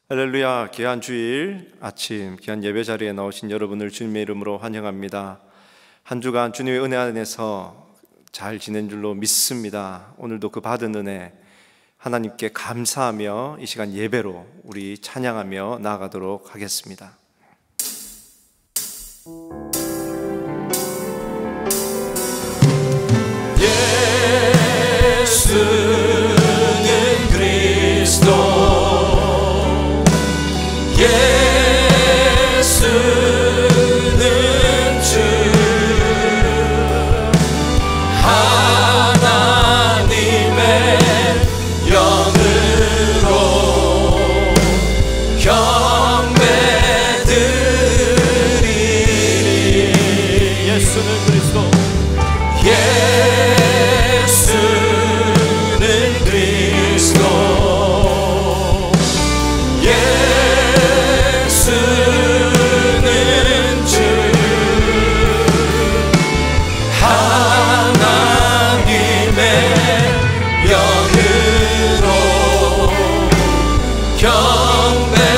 할렐루야. 귀한 주일 아침 귀한 예배 자리에 나오신 여러분을 주님의 이름으로 환영합니다. 한 주간 주님의 은혜 안에서 잘 지낸 줄로 믿습니다. 오늘도 그 받은 은혜 하나님께 감사하며 이 시간 예배로 우리 찬양하며 나아가도록 하겠습니다. 예수는 그리스도, 예수는 주, 하나님의 영으로 경배드리리. 예수는 그리스도, 예수는 그리스도, 예수는 주, 하나님의 영으로 경배드리리.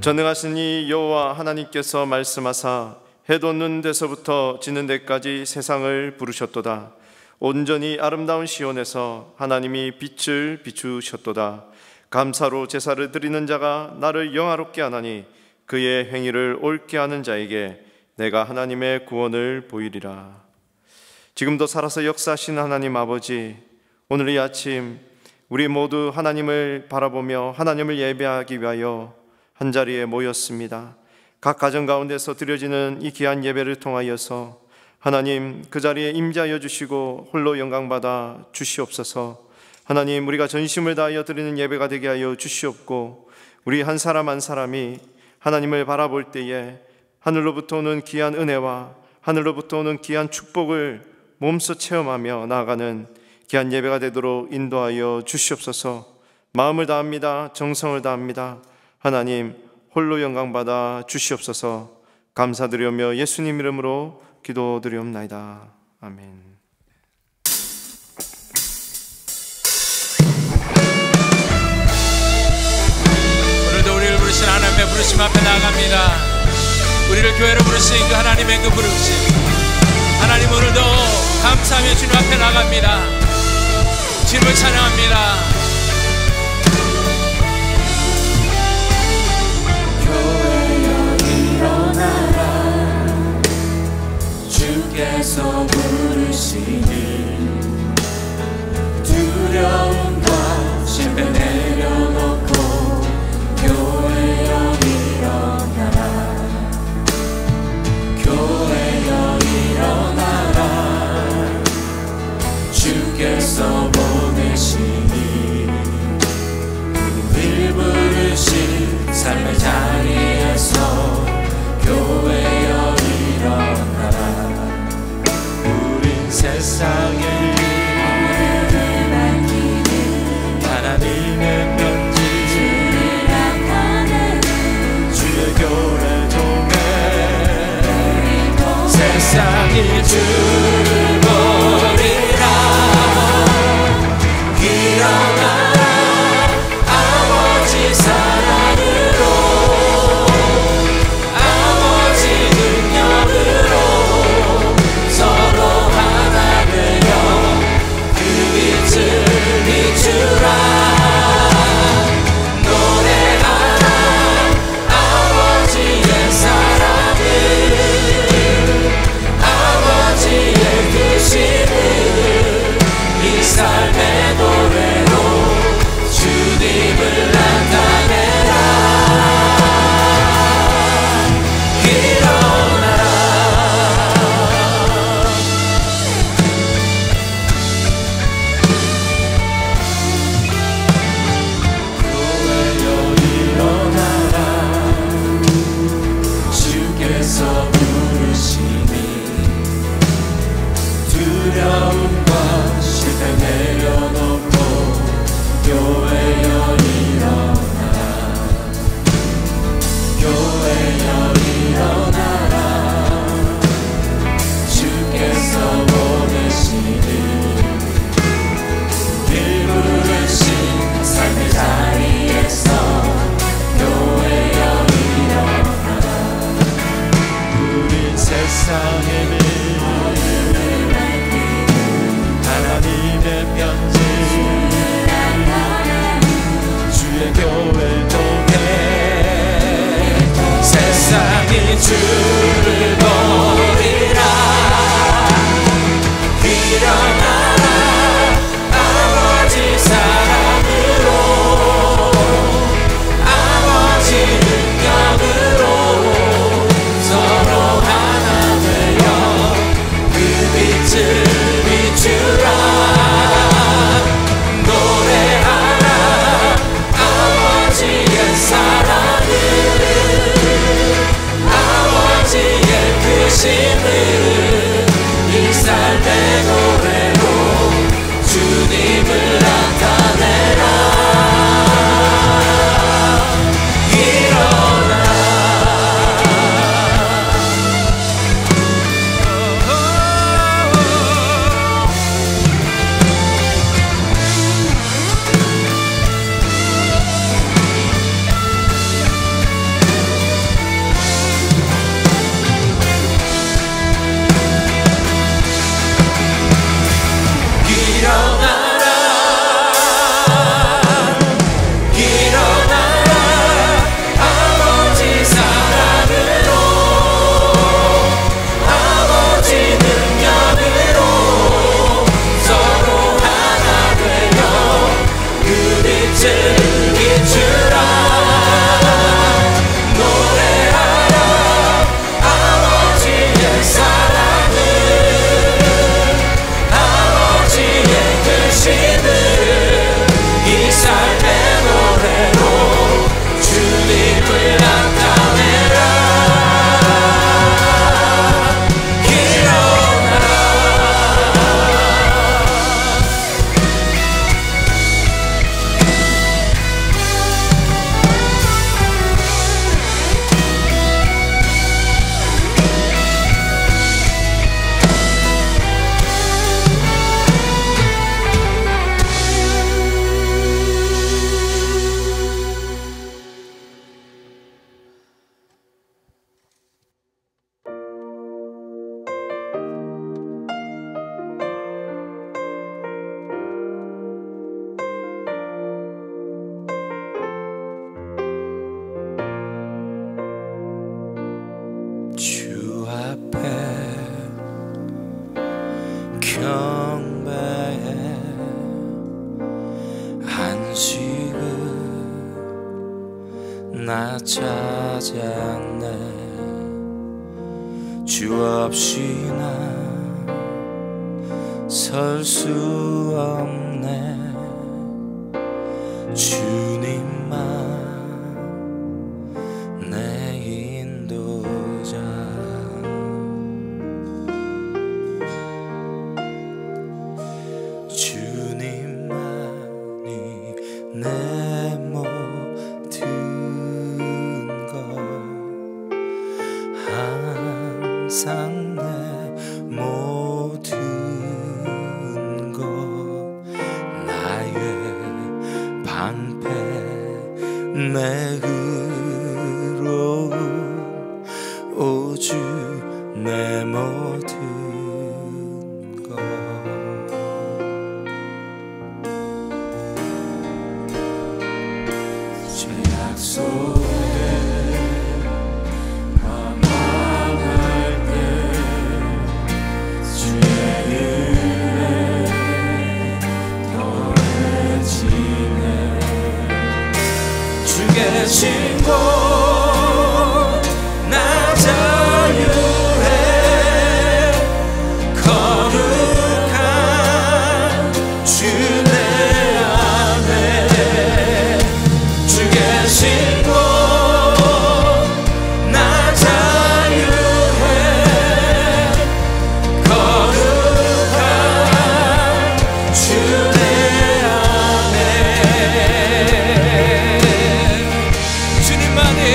전능하신 이 여호와 하나님께서 말씀하사 해 돋는 데서부터 지는 데까지 세상을 부르셨도다. 온전히 아름다운 시온에서 하나님이 빛을 비추셨도다. 감사로 제사를 드리는 자가 나를 영화롭게 하나니 그의 행위를 옳게 하는 자에게 내가 하나님의 구원을 보이리라. 지금도 살아서 역사하신 하나님 아버지, 오늘 이 아침 우리 모두 하나님을 바라보며 하나님을 예배하기 위하여 한자리에 모였습니다. 각 가정 가운데서 드려지는 이 귀한 예배를 통하여서 하나님 그 자리에 임재하여 주시고 홀로 영광받아 주시옵소서. 하나님, 우리가 전심을 다하여 드리는 예배가 되게 하여 주시옵고, 우리 한 사람 한 사람이 하나님을 바라볼 때에 하늘로부터 오는 귀한 은혜와 하늘로부터 오는 귀한 축복을 몸소 체험하며 나아가는 귀한 예배가 되도록 인도하여 주시옵소서. 마음을 다합니다. 정성을 다합니다. 하나님 홀로 영광받아 주시옵소서. 감사드리며 예수님 이름으로 기도드리옵나이다. 아멘. 오늘도 우리를 부르신 하나님의 부르심 앞에 나아갑니다. 우리를 교회로 부르신 그 하나님의 그 부르심, 하나님 오늘도 감사하며 주님 앞에 나갑니다. 주님을 찬양합니다. 주께서 부르시니 두려움과 실패 내려놓고 교회여 일어나라. 교회여 일어나라. 주께서 보내시니 우릴 부르신 삶의 자리에서 교회여 일어나라. 세상에 하나님의 편지 주의 교회 통해 세상이 주를 버리라. 일어나라 아버지 사랑으로, 아버지 능력으로 서로 비추라. 노래하라 아버지의 사랑을, 아버지의 크심을 이 삶의 노래로 주님을 나타내라. 일어나라. 두려움과 실패 내려놓고 교회여 일어나라. 교회여 일어나라. 주께서 보내시니 경배의 안식을 나 찾았네. 주 없이 나 설 수 없네. 주님만 내 인도자. 주님만이 내 모든 것, 항상 내 모든 것, 나의 방패 내 의로움, 오주 내 모든 것. 죄악 속에 방황할 때 주의 은혜 더해지네. 주 계신 곳 나 자유해. 거룩한 주 내 안에 주 계신 곳 나 자유해. 거룩한 주 내 안에 주님만이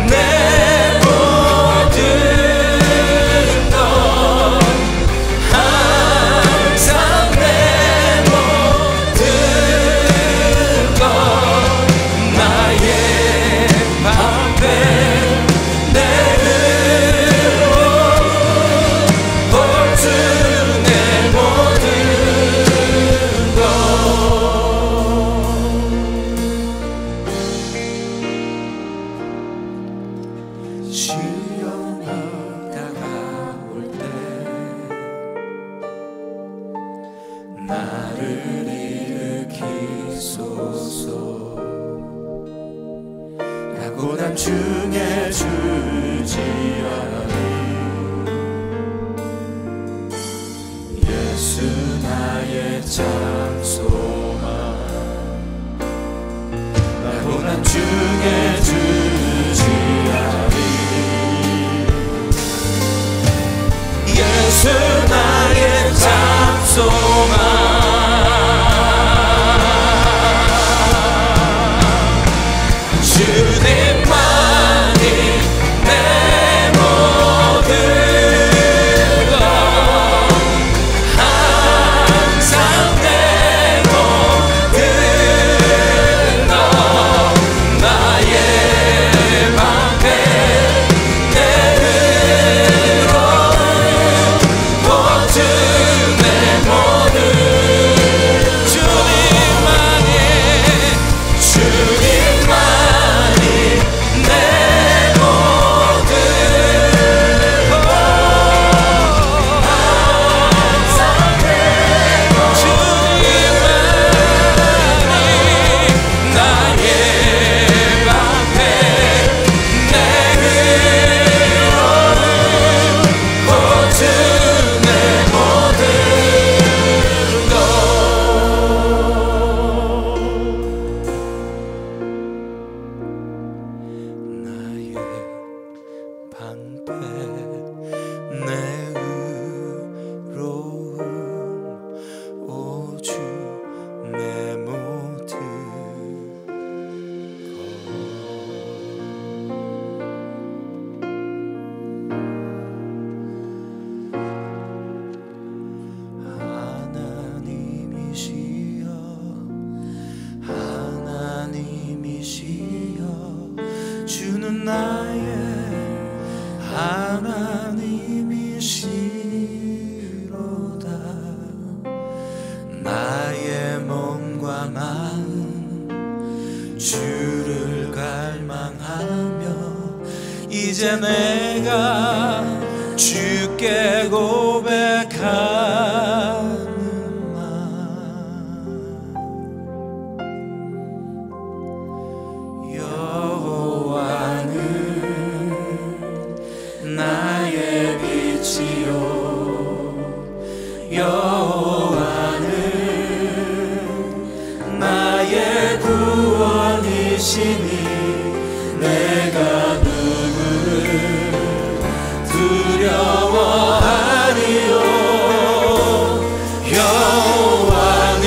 내 모든 것, 항상 내 모든 것, 나의 방패 내 의로움, 오주 내 모든 것. 시험이 다가올 때 나를 일으키소서. 고난 중에 주지하리. 예수 나의 장소만. 나 고난 중에 주지하리. 예수 나의 장소만. 주님만이 내 모든 것, 항상 내 모든 것, 나의 방패 내 의로움, 오주 내 모든. 주님만이 내 모든 것, 항상 내 모든. 주님만이 나의 방패 내 의로움, 오주 내 모든 것. 나의 방패 내 의로움, 오주 내 모든 하나님이시여, 하나님이시여, 주는 나의 하나님이시로다. 나의 몸과 마음 주를 갈망하며 이제 내가 나의 빛이요 여호와는 나의 구원이시니 내가 누구를 두려워하리요 여호와는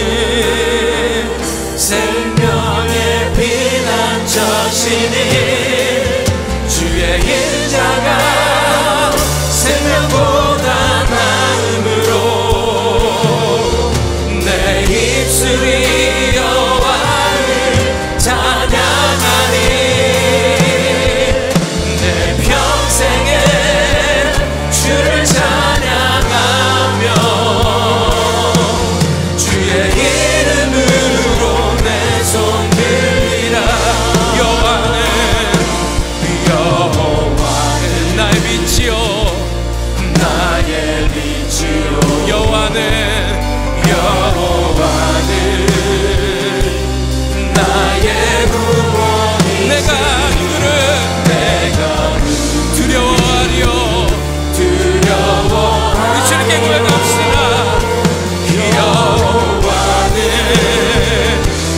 생명의 피난처시니 주의 인자가 생명보다 나음으로 내 입술이 여호와를 찬양하리 내 평생에 주를 찬양하며 주의 이름으로 내 손 들리라 여호와는 나의 빛이요 나의 빛이요 여호와는 나의 구원이 내가 누구를 두려워하리요 우리 주님께 고백합시다 여호와는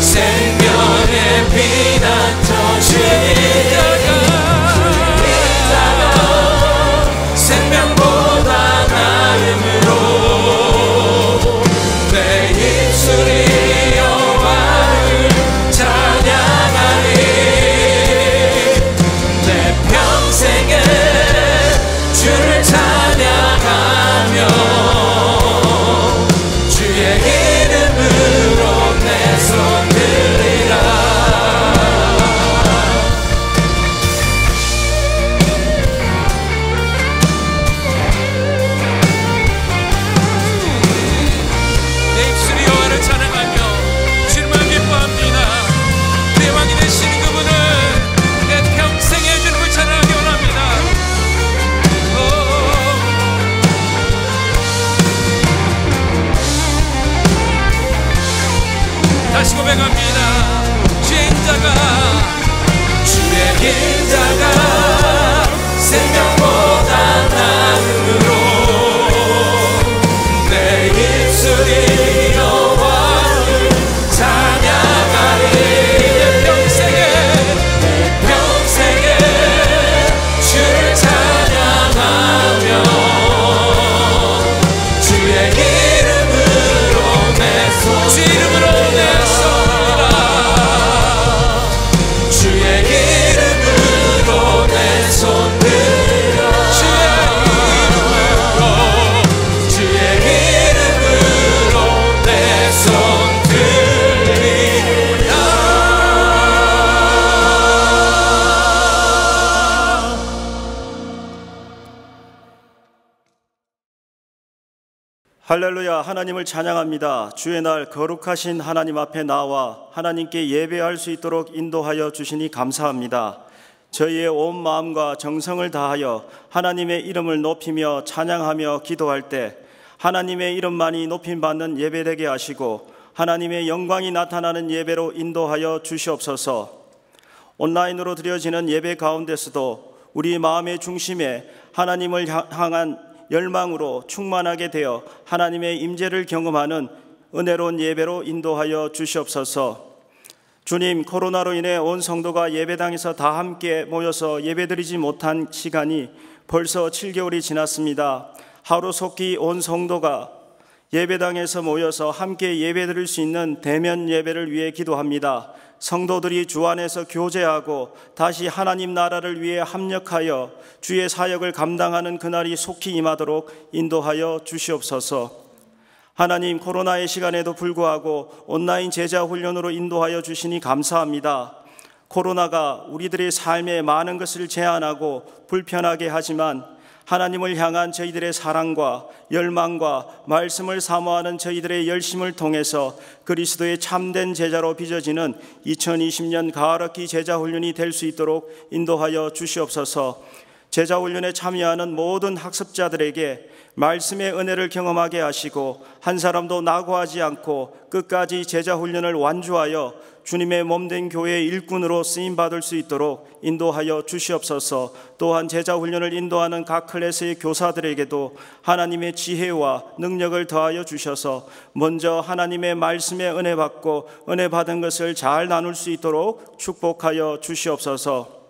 생명의 피난처시니 생명보다 나음으로 내 입술이 여호와를 찬양하리 내 평생에 주를 찬양하며 주의 이름으로 내 손 들리라 다시 고백합니다. 주의 인자가 생명보다 나음으로 내 입술이 여호와를 찬양하리 내 평생에 주를 찬양하며 주의 이름으로 내 손 주의 이름으로 내 손 들어 주의 이름으로 내 손 들리라 할렐루야. 하나님을 찬양합니다. 주의 날 거룩하신 하나님 앞에 나와 하나님께 예배할 수 있도록 인도하여 주시니 감사합니다. 저희의 온 마음과 정성을 다하여 하나님의 이름을 높이며 찬양하며 기도할 때 하나님의 이름만이 높임받는 예배되게 하시고 하나님의 영광이 나타나는 예배로 인도하여 주시옵소서. 온라인으로 드려지는 예배 가운데서도 우리 마음의 중심에 하나님을 향한 열망으로 충만하게 되어 하나님의 임재를 경험하는 은혜로운 예배로 인도하여 주시옵소서. 주님, 코로나로 인해 온 성도가 예배당에서 다 함께 모여서 예배드리지 못한 시간이 벌써 7개월이 지났습니다. 하루속히 온 성도가 예배당에서 모여서 함께 예배드릴 수 있는 대면 예배를 위해 기도합니다. 성도들이 주 안에서 교제하고 다시 하나님 나라를 위해 합력하여 주의 사역을 감당하는 그날이 속히 임하도록 인도하여 주시옵소서. 하나님, 코로나의 시간에도 불구하고 온라인 제자 훈련으로 인도하여 주시니 감사합니다. 코로나가 우리들의 삶에 많은 것을 제한하고 불편하게 하지만 하나님을 향한 저희들의 사랑과 열망과 말씀을 사모하는 저희들의 열심을 통해서 그리스도의 참된 제자로 빚어지는 2020년 가을학기 제자훈련이 될 수 있도록 인도하여 주시옵소서. 제자훈련에 참여하는 모든 학습자들에게 말씀의 은혜를 경험하게 하시고 한 사람도 낙오하지 않고 끝까지 제자훈련을 완주하여 주님의 몸된 교회의 일꾼으로 쓰임받을 수 있도록 인도하여 주시옵소서. 또한 제자훈련을 인도하는 각 클래스의 교사들에게도 하나님의 지혜와 능력을 더하여 주셔서 먼저 하나님의 말씀에 은혜 받고 은혜 받은 것을 잘 나눌 수 있도록 축복하여 주시옵소서.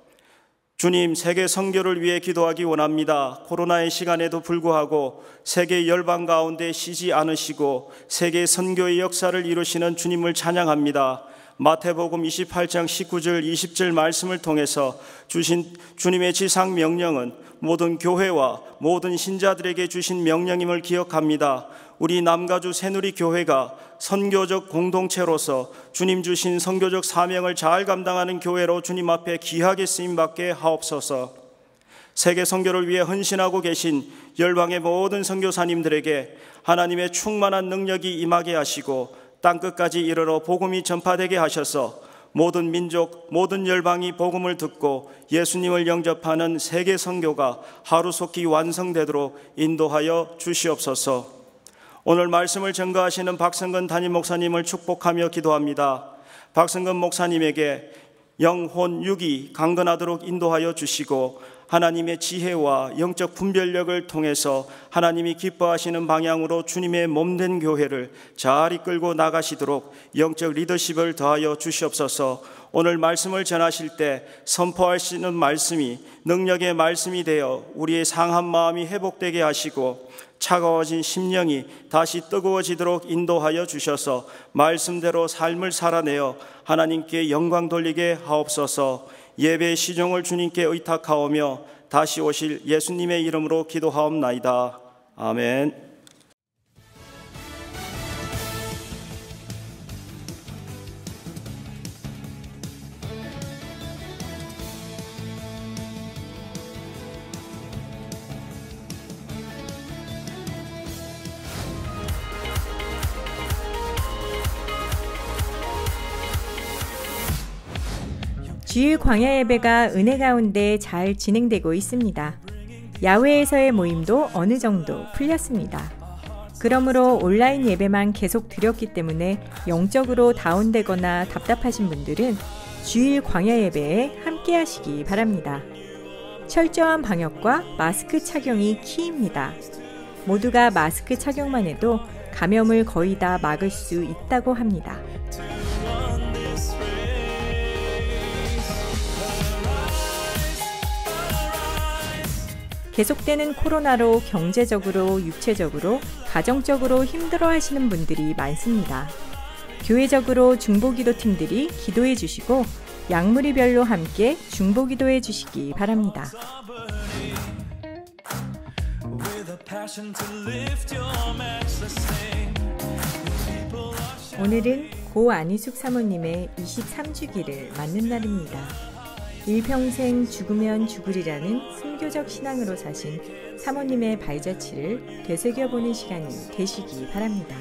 주님, 세계 선교를 위해 기도하기 원합니다. 코로나의 시간에도 불구하고 세계 열방 가운데 쉬지 않으시고 세계 선교의 역사를 이루시는 주님을 찬양합니다. 마태복음 28장 19절 20절 말씀을 통해서 주신 주님의 지상 명령은 모든 교회와 모든 신자들에게 주신 명령임을 기억합니다. 우리 남가주 새누리교회가 선교적 공동체로서 주님 주신 선교적 사명을 잘 감당하는 교회로 주님 앞에 귀하게 쓰임받게 하옵소서. 세계 선교를 위해 헌신하고 계신 열방의 모든 선교사님들에게 하나님의 충만한 능력이 임하게 하시고 땅끝까지 이르러 복음이 전파되게 하셔서 모든 민족, 모든 열방이 복음을 듣고 예수님을 영접하는 세계 선교가 하루속히 완성되도록 인도하여 주시옵소서. 오늘 말씀을 증거하시는 박성근 담임 목사님을 축복하며 기도합니다. 박성근 목사님에게 영혼, 육이 강건하도록 인도하여 주시고 하나님의 지혜와 영적 분별력을 통해서 하나님이 기뻐하시는 방향으로 주님의 몸된 교회를 잘 이끌고 나가시도록 영적 리더십을 더하여 주시옵소서. 오늘 말씀을 전하실 때 선포하시는 말씀이 능력의 말씀이 되어 우리의 상한 마음이 회복되게 하시고 차가워진 심령이 다시 뜨거워지도록 인도하여 주셔서 말씀대로 삶을 살아내어 하나님께 영광 돌리게 하옵소서. 예배의 시종을 주님께 의탁하오며 다시 오실 예수님의 이름으로 기도하옵나이다. 아멘. 주일 광야 예배가 은혜 가운데 잘 진행되고 있습니다. 야외에서의 모임도 어느 정도 풀렸습니다. 그러므로 온라인 예배만 계속 드렸기 때문에 영적으로 다운되거나 답답하신 분들은 주일 광야 예배에 함께 하시기 바랍니다. 철저한 방역과 마스크 착용이 키입니다. 모두가 마스크 착용만 해도 감염을 거의 다 막을 수 있다고 합니다. 계속되는 코로나로 경제적으로, 육체적으로, 가정적으로 힘들어하시는 분들이 많습니다. 교회적으로 중보기도팀들이 기도해 주시고 약물이별로 함께 중보기도해 주시기 바랍니다. 오늘은 고 안희숙 사모님의 23주기를 맞는 날입니다. 일평생 죽으면 죽으리라는 순교적 신앙으로 사신 사모님의 발자취를 되새겨보는 시간이 되시기 바랍니다.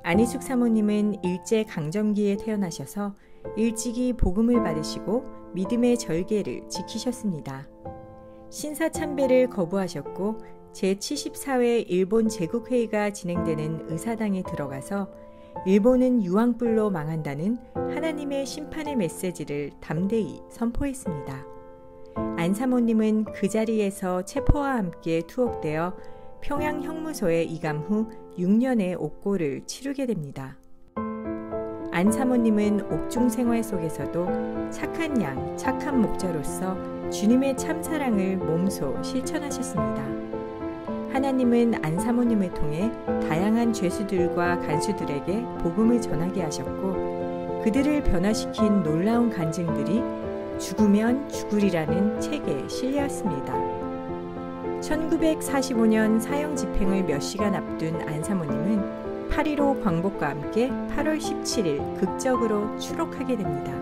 안희숙 사모님은 일제강점기에 태어나셔서 일찍이 복음을 받으시고 믿음의 절개를 지키셨습니다. 신사참배를 거부하셨고 제74회 일본 제국회의가 진행되는 의사당에 들어가서 일본은 유황불로 망한다는 하나님의 심판의 메시지를 담대히 선포했습니다. 안 사모님은 그 자리에서 체포와 함께 투옥되어 평양 형무소에 이감 후 6년의 옥고를 치르게 됩니다. 안 사모님은 옥중 생활 속에서도 착한 양, 착한 목자로서 주님의 참사랑을 몸소 실천하셨습니다. 하나님은 안 사모님을 통해 다양한 죄수들과 간수들에게 복음을 전하게 하셨고 그들을 변화시킨 놀라운 간증들이 죽으면 죽으리라는 책에 실렸습니다. 1945년 사형 집행을 몇 시간 앞둔 안 사모님은 8.15 광복과 함께 8월 17일 극적으로 추록하게 됩니다.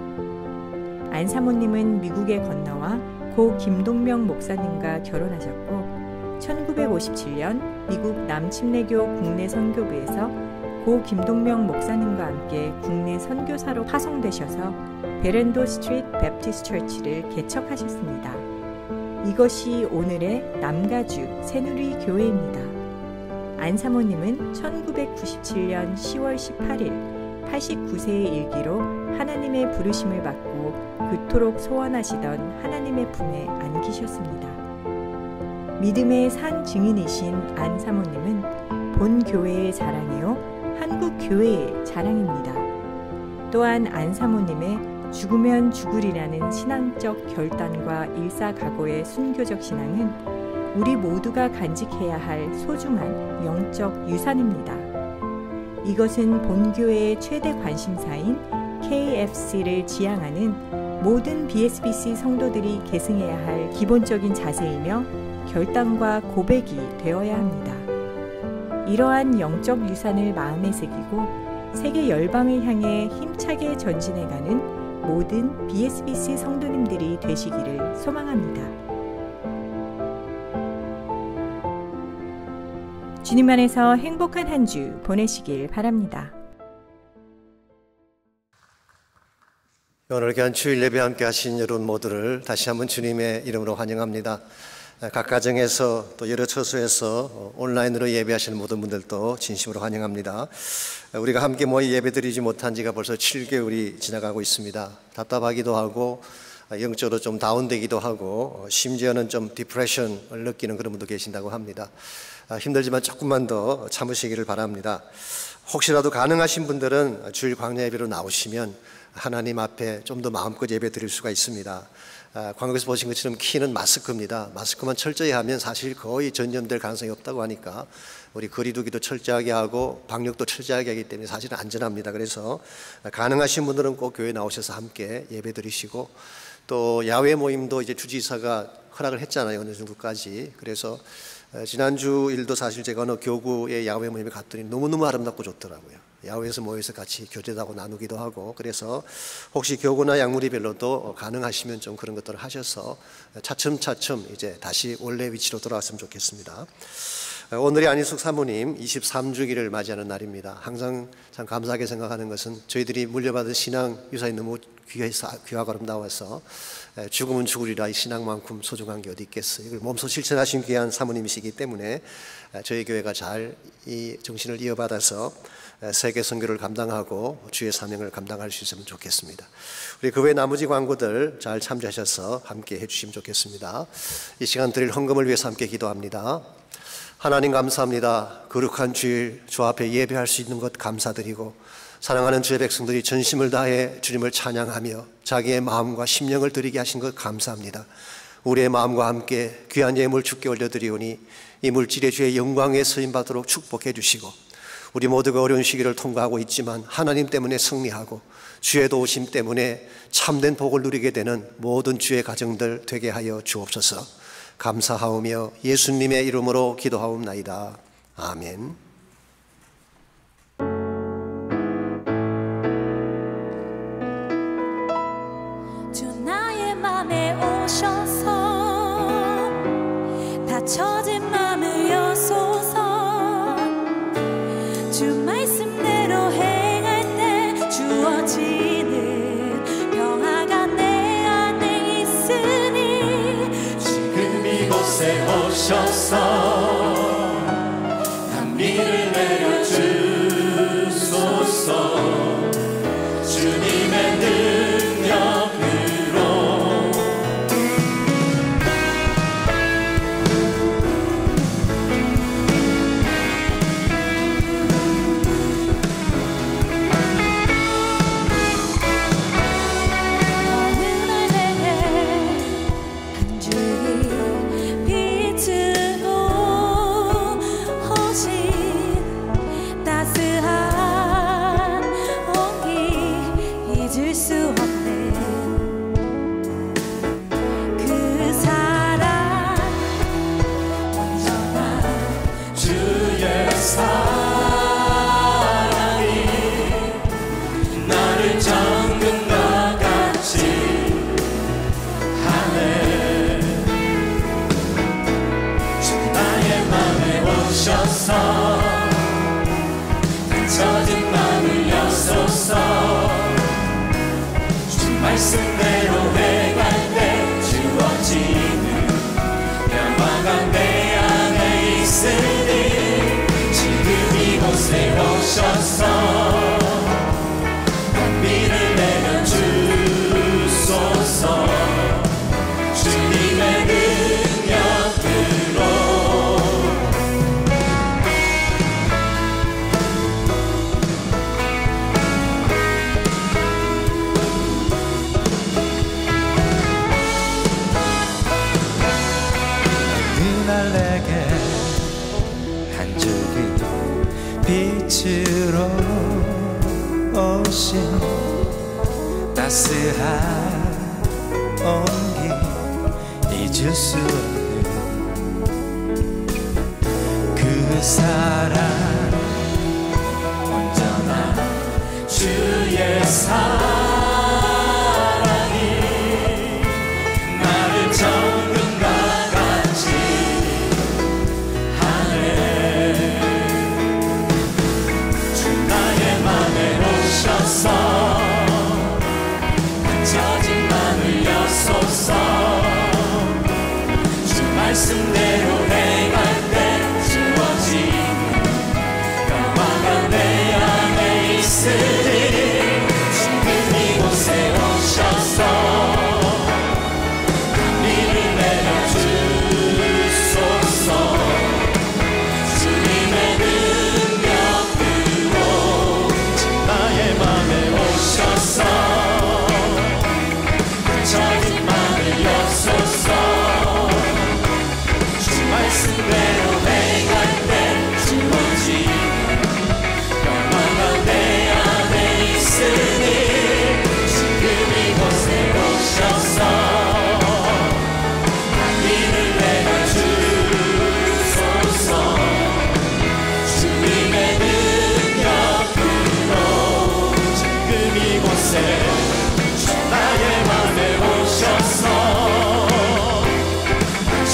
안 사모님은 미국에 건너와 고 김동명 목사님과 결혼하셨고 1957년 미국 남침례교 국내 선교부에서 고 김동명 목사님과 함께 국내 선교사로 파송되셔서 베렌도 스트리트 베프티스트 처치를 개척하셨습니다. 이것이 오늘의 남가주 새누리 교회입니다. 안 사모님은 1997년 10월 18일 89세의 일기로 하나님의 부르심을 받고 그토록 소원하시던 하나님의 품에 안기셨습니다. 믿음의 산 증인이신 안 사모님은 본 교회의 자랑이요 한국 교회의 자랑입니다. 또한 안 사모님의 죽으면 죽으리라는 신앙적 결단과 일사각오의 순교적 신앙은 우리 모두가 간직해야 할 소중한 영적 유산입니다. 이것은 본교회의 최대 관심사인 KFC를 지향하는 모든 BSBC 성도들이 계승해야 할 기본적인 자세이며 결단과 고백이 되어야 합니다. 이러한 영적 유산을 마음에 새기고 세계 열방을 향해 힘차게 전진해가는 모든 BSBC 성도님들이 되시기를 소망합니다. 주님 안에서 행복한 한 주 보내시길 바랍니다. 오늘 귀한 주일 예배 함께 하신 여러분 모두를 다시 한번 주님의 이름으로 환영합니다. 각 가정에서 또 여러 처소에서 온라인으로 예배하시는 모든 분들도 진심으로 환영합니다. 우리가 함께 모여 예배드리지 못한 지가 벌써 7개월이 지나가고 있습니다. 답답하기도 하고 영적으로 좀 다운되기도 하고 심지어는 좀 디프레션을 느끼는 그런 분도 계신다고 합니다. 힘들지만 조금만 더 참으시기를 바랍니다. 혹시라도 가능하신 분들은 주일 광야 예배로 나오시면 하나님 앞에 좀 더 마음껏 예배 드릴 수가 있습니다. 광고에서 보신 것처럼 키는 마스크입니다. 마스크만 철저히 하면 사실 거의 전염될 가능성이 없다고 하니까 우리 거리두기도 철저하게 하고 방역도 철저하게 하기 때문에 사실은 안전합니다. 그래서 가능하신 분들은 꼭 교회 나오셔서 함께 예배 드리시고 또 야외 모임도 이제 주지사가 허락을 했잖아요. 어느 정도까지. 그래서 지난주 일도 사실 제가 어느 교구의 야외 모임에 갔더니 너무너무 아름답고 좋더라고요. 야외에서 모여서 같이 교제도 하고 나누기도 하고 그래서 혹시 교구나 양무리별로도 가능하시면 좀 그런 것들을 하셔서 차츰차츰 이제 다시 원래 위치로 돌아왔으면 좋겠습니다. 오늘이 안희숙 사모님 23주기를 맞이하는 날입니다. 항상 참 감사하게 생각하는 것은 저희들이 물려받은 신앙 유산이 너무 귀하고 아름다워서 죽으면 죽으리라 이 신앙만큼 소중한 게 어디 있겠어요. 이걸 몸소 실천하신 귀한 사모님이시기 때문에 저희 교회가 잘 이 정신을 이어받아서 세계 선교를 감당하고 주의 사명을 감당할 수 있으면 좋겠습니다. 우리 그 외 나머지 광고들 잘 참조하셔서 함께 해주시면 좋겠습니다. 이 시간 드릴 헌금을 위해서 함께 기도합니다. 하나님 감사합니다. 거룩한 주일 주 앞에 예배할 수 있는 것 감사드리고 사랑하는 주의 백성들이 전심을 다해 주님을 찬양하며 자기의 마음과 심령을 드리게 하신 것 감사합니다. 우리의 마음과 함께 귀한 예물 주께 올려드리오니 이 물질의 주의 영광에 쓰임받도록 축복해 주시고 우리 모두가 어려운 시기를 통과하고 있지만 하나님 때문에 승리하고 주의 도우심 때문에 참된 복을 누리게 되는 모든 주의 가정들 되게 하여 주옵소서. 감사하오며 예수님의 이름으로 기도하옵나이다. 아멘. 주 나의 맘에 오셔서 다쳐진 맘을 여소서 주 말씀대로 행할 때 주어지는 평화가 내 안에 있으니 지금 이곳에 오셔서 단비를 내려주소서. 주님의 능력으로 다쳐진 마음을 여소서. 주 말씀대로 행할 때 주어지는 평화가 내 안에 있으니 지금 이곳에 오셔서 단비를 내려 주소서. 주님의 능력으로 그날 내게 한 줄기 빛으로 오신 따스한 온기 잊을 수 없는 그 사랑 온전한 주의 사랑이 나를 정금과 같이 하네. 주 나의 맘에 오셔서 갇혀진 맘을 여소서. 주 말씀대로 행할 때 주어지는 평화가 내 안에 있으니 지금 이곳에 오셔서 단비를 내려 주소서. 주님의 능력으로 나의 맘에 오셔서 갇혀진 맘을 여소서. 주 말씀대로 행할 때 주어지는 평화가 내 안에 있으니 지금 이곳에 오셔서 단비를 내려 주소서. 주님의 능력으로 지금 이곳에 주 나의 맘에 오셔서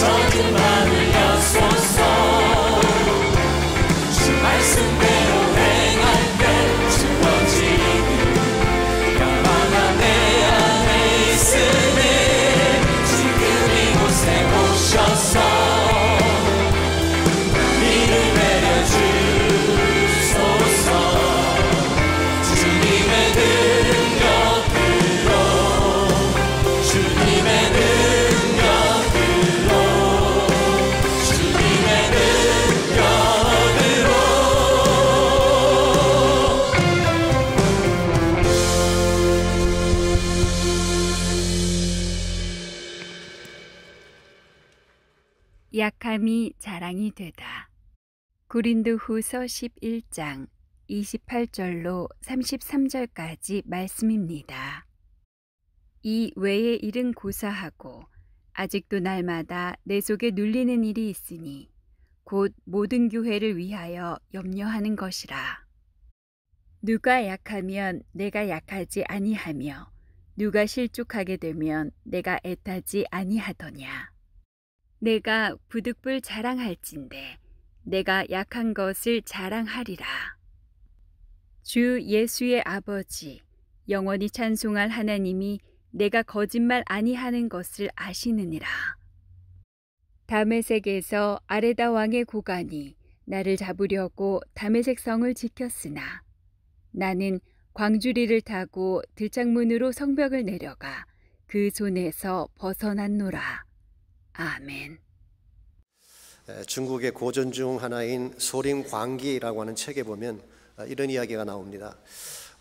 갇혀진 맘을 여소서. 주 말씀대로 행할 때 주어지는 평화가 내 안에 있으니 지금 이곳에 오셔서 단비를 내려 주소서. 주님의 능력으로 주님의 능력으로 주님의 능력으로 약함이 자랑이 되다. 고린도후서 11장 28절로 33절까지 말씀입니다. 이 외의 일은 고사하고 아직도 날마다 내 속에 눌리는 일이 있으니 곧 모든 교회를 위하여 염려하는 것이라. 누가 약하면 내가 약하지 아니하며 누가 실족하게 되면 내가 애타지 아니하더냐. 내가 부득불 자랑할진대 내가 약한 것을 자랑하리라. 주 예수의 아버지 영원히 찬송할 하나님이 내가 거짓말 아니하는 것을 아시느니라. 다메섹에서 아레다 왕의 고관이 나를 잡으려고 다메섹 성을 지켰으나 나는 광주리를 타고 들창문으로 성벽을 내려가 그 손에서 벗어났노라. 아멘. 중국의 고전 중 하나인 소림광기라고 하는 책에 보면 이런 이야기가 나옵니다.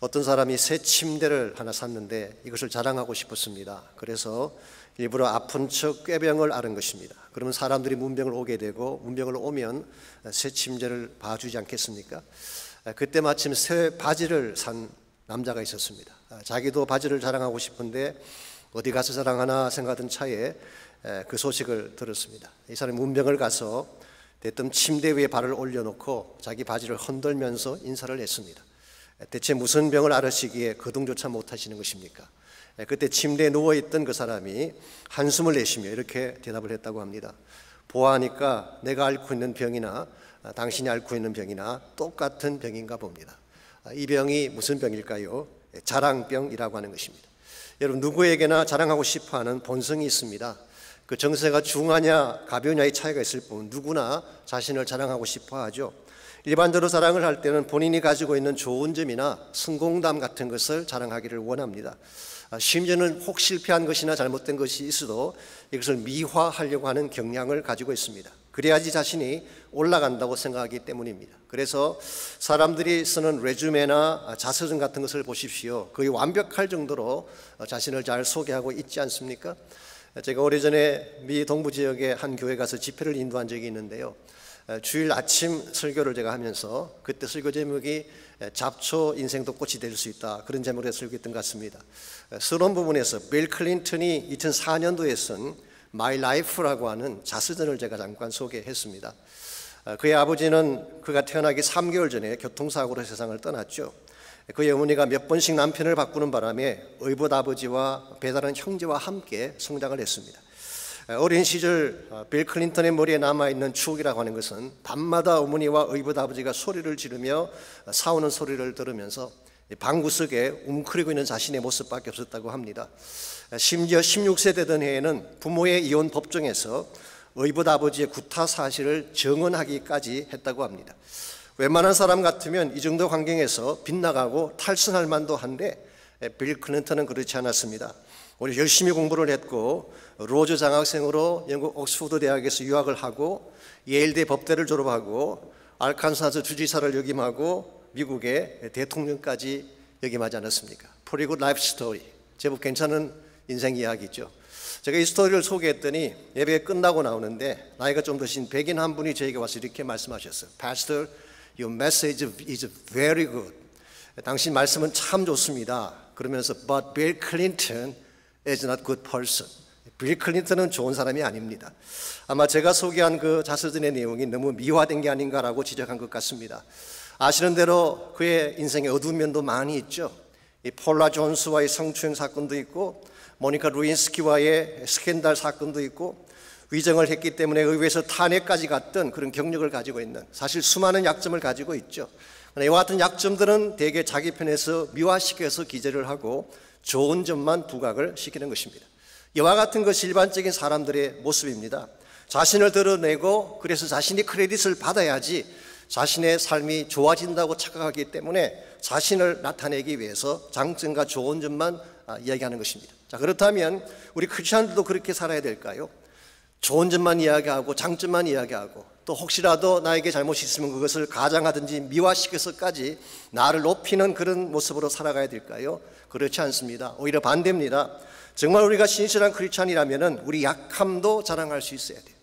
어떤 사람이 새 침대를 하나 샀는데 이것을 자랑하고 싶었습니다. 그래서 일부러 아픈 척 꾀병을 앓은 것입니다. 그러면 사람들이 문병을 오게 되고 문병을 오면 새 침대를 봐주지 않겠습니까? 그때 마침 새 바지를 산 남자가 있었습니다. 자기도 바지를 자랑하고 싶은데 어디 가서 자랑하나 생각하던 차에 그 소식을 들었습니다. 이 사람이 문병을 가서 대뜸 침대 위에 발을 올려놓고 자기 바지를 흔들면서 인사를 했습니다. 대체 무슨 병을 앓으시기에 거동조차 못하시는 것입니까? 그때 침대에 누워있던 그 사람이 한숨을 내쉬며 이렇게 대답을 했다고 합니다. 보아하니까 내가 앓고 있는 병이나 당신이 앓고 있는 병이나 똑같은 병인가 봅니다. 이 병이 무슨 병일까요? 자랑병이라고 하는 것입니다. 여러분 누구에게나 자랑하고 싶어하는 본성이 있습니다. 그 정세가 중하냐 가벼우냐의 차이가 있을 뿐 누구나 자신을 자랑하고 싶어하죠. 일반적으로 자랑을 할 때는 본인이 가지고 있는 좋은 점이나 성공담 같은 것을 자랑하기를 원합니다. 심지어는 혹 실패한 것이나 잘못된 것이 있어도 이것을 미화하려고 하는 경향을 가지고 있습니다. 그래야지 자신이 올라간다고 생각하기 때문입니다. 그래서 사람들이 쓰는 레주메나 자서전 같은 것을 보십시오. 거의 완벽할 정도로 자신을 잘 소개하고 있지 않습니까? 제가 오래전에 미 동부 지역의 한 교회 가서 집회를 인도한 적이 있는데요. 주일 아침 설교를 제가 하면서 그때 설교 제목이 잡초 인생도 꽃이 될 수 있다, 그런 제목으로 설교했던 것 같습니다. 서론 부분에서 빌 클린턴이 2004년도에 쓴 My Life라고 하는 자서전을 제가 잠깐 소개했습니다. 그의 아버지는 그가 태어나기 3개월 전에 교통사고로 세상을 떠났죠. 그의 어머니가 몇 번씩 남편을 바꾸는 바람에 의붓 아버지와 배다른 형제와 함께 성장을 했습니다. 어린 시절 빌 클린턴의 머리에 남아있는 추억이라고 하는 것은 밤마다 어머니와 의붓 아버지가 소리를 지르며 싸우는 소리를 들으면서 방구석에 웅크리고 있는 자신의 모습밖에 없었다고 합니다. 심지어 16세 되던 해에는 부모의 이혼 법정에서 의붓 아버지의 구타 사실을 증언하기까지 했다고 합니다. 웬만한 사람 같으면 이 정도 환경에서 빗나가고 탈선할 만도 한데 빌 클린턴은 그렇지 않았습니다. 오늘 열심히 공부를 했고 로즈 장학생으로 영국 옥스퍼드 대학에서 유학을 하고 예일대 법대를 졸업하고 알칸사스 주지사를 역임하고 미국의 대통령까지 역임하지 않았습니까? Pretty good life story. 제법 괜찮은 인생 이야기죠. 제가 이 스토리를 소개했더니 예배 끝나고 나오는데 나이가 좀 드신 백인 한 분이 저에게 와서 이렇게 말씀하셨어요. Pastor, your message is very good. 당신 말씀은 참 좋습니다. 그러면서 But Bill Clinton is not good person. 빌 클린턴은 좋은 사람이 아닙니다. 아마 제가 소개한 그 자서전의 내용이 너무 미화된 게 아닌가라고 지적한 것 같습니다. 아시는 대로 그의 인생에 어두운 면도 많이 있죠. 이 폴라 존스와의 성추행 사건도 있고 모니카 루인스키와의 스캔들 사건도 있고 위정을 했기 때문에 의회에서 탄핵까지 갔던 그런 경력을 가지고 있는, 사실 수많은 약점을 가지고 있죠. 이와 같은 약점들은 대개 자기 편에서 미화시켜서 기재를 하고 좋은 점만 부각을 시키는 것입니다. 이와 같은 것이 일반적인 사람들의 모습입니다. 자신을 드러내고 그래서 자신이 크레딧을 받아야지 자신의 삶이 좋아진다고 착각하기 때문에 자신을 나타내기 위해서 장점과 좋은 점만 이야기하는 것입니다. 자, 그렇다면 우리 크리스천들도 그렇게 살아야 될까요? 좋은 점만 이야기하고 장점만 이야기하고 또 혹시라도 나에게 잘못이 있으면 그것을 가장하든지 미화시켜서까지 나를 높이는 그런 모습으로 살아가야 될까요? 그렇지 않습니다. 오히려 반대입니다. 정말 우리가 신실한 크리스찬이라면 우리 약함도 자랑할 수 있어야 돼요.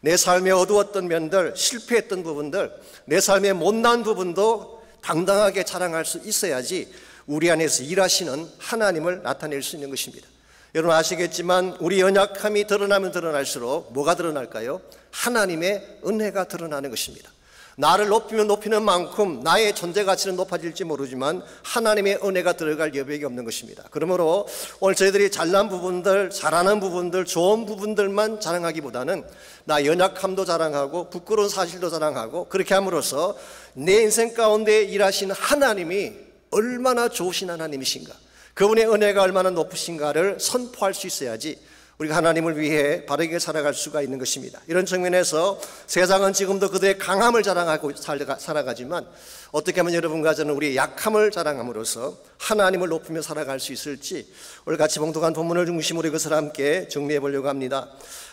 내 삶의 어두웠던 면들, 실패했던 부분들, 내 삶의 못난 부분도 당당하게 자랑할 수 있어야지 우리 안에서 일하시는 하나님을 나타낼 수 있는 것입니다. 여러분 아시겠지만 우리 연약함이 드러나면 드러날수록 뭐가 드러날까요? 하나님의 은혜가 드러나는 것입니다. 나를 높이면 높이는 만큼 나의 존재 가치는 높아질지 모르지만 하나님의 은혜가 들어갈 여백이 없는 것입니다. 그러므로 오늘 저희들이 잘난 부분들, 잘하는 부분들, 좋은 부분들만 자랑하기보다는 나 연약함도 자랑하고 부끄러운 사실도 자랑하고 그렇게 함으로써 내 인생 가운데 일하시는 하나님이 얼마나 좋으신 하나님이신가, 그분의 은혜가 얼마나 높으신가를 선포할 수 있어야지 우리가 하나님을 위해 바르게 살아갈 수가 있는 것입니다. 이런 측면에서 세상은 지금도 그들의 강함을 자랑하고 살아가지만 어떻게 하면 여러분과 저는 우리의 약함을 자랑함으로써 하나님을 높이며 살아갈 수 있을지 오늘 같이 봉독한 본문을 중심으로 이것을 함께 정리해 보려고 합니다.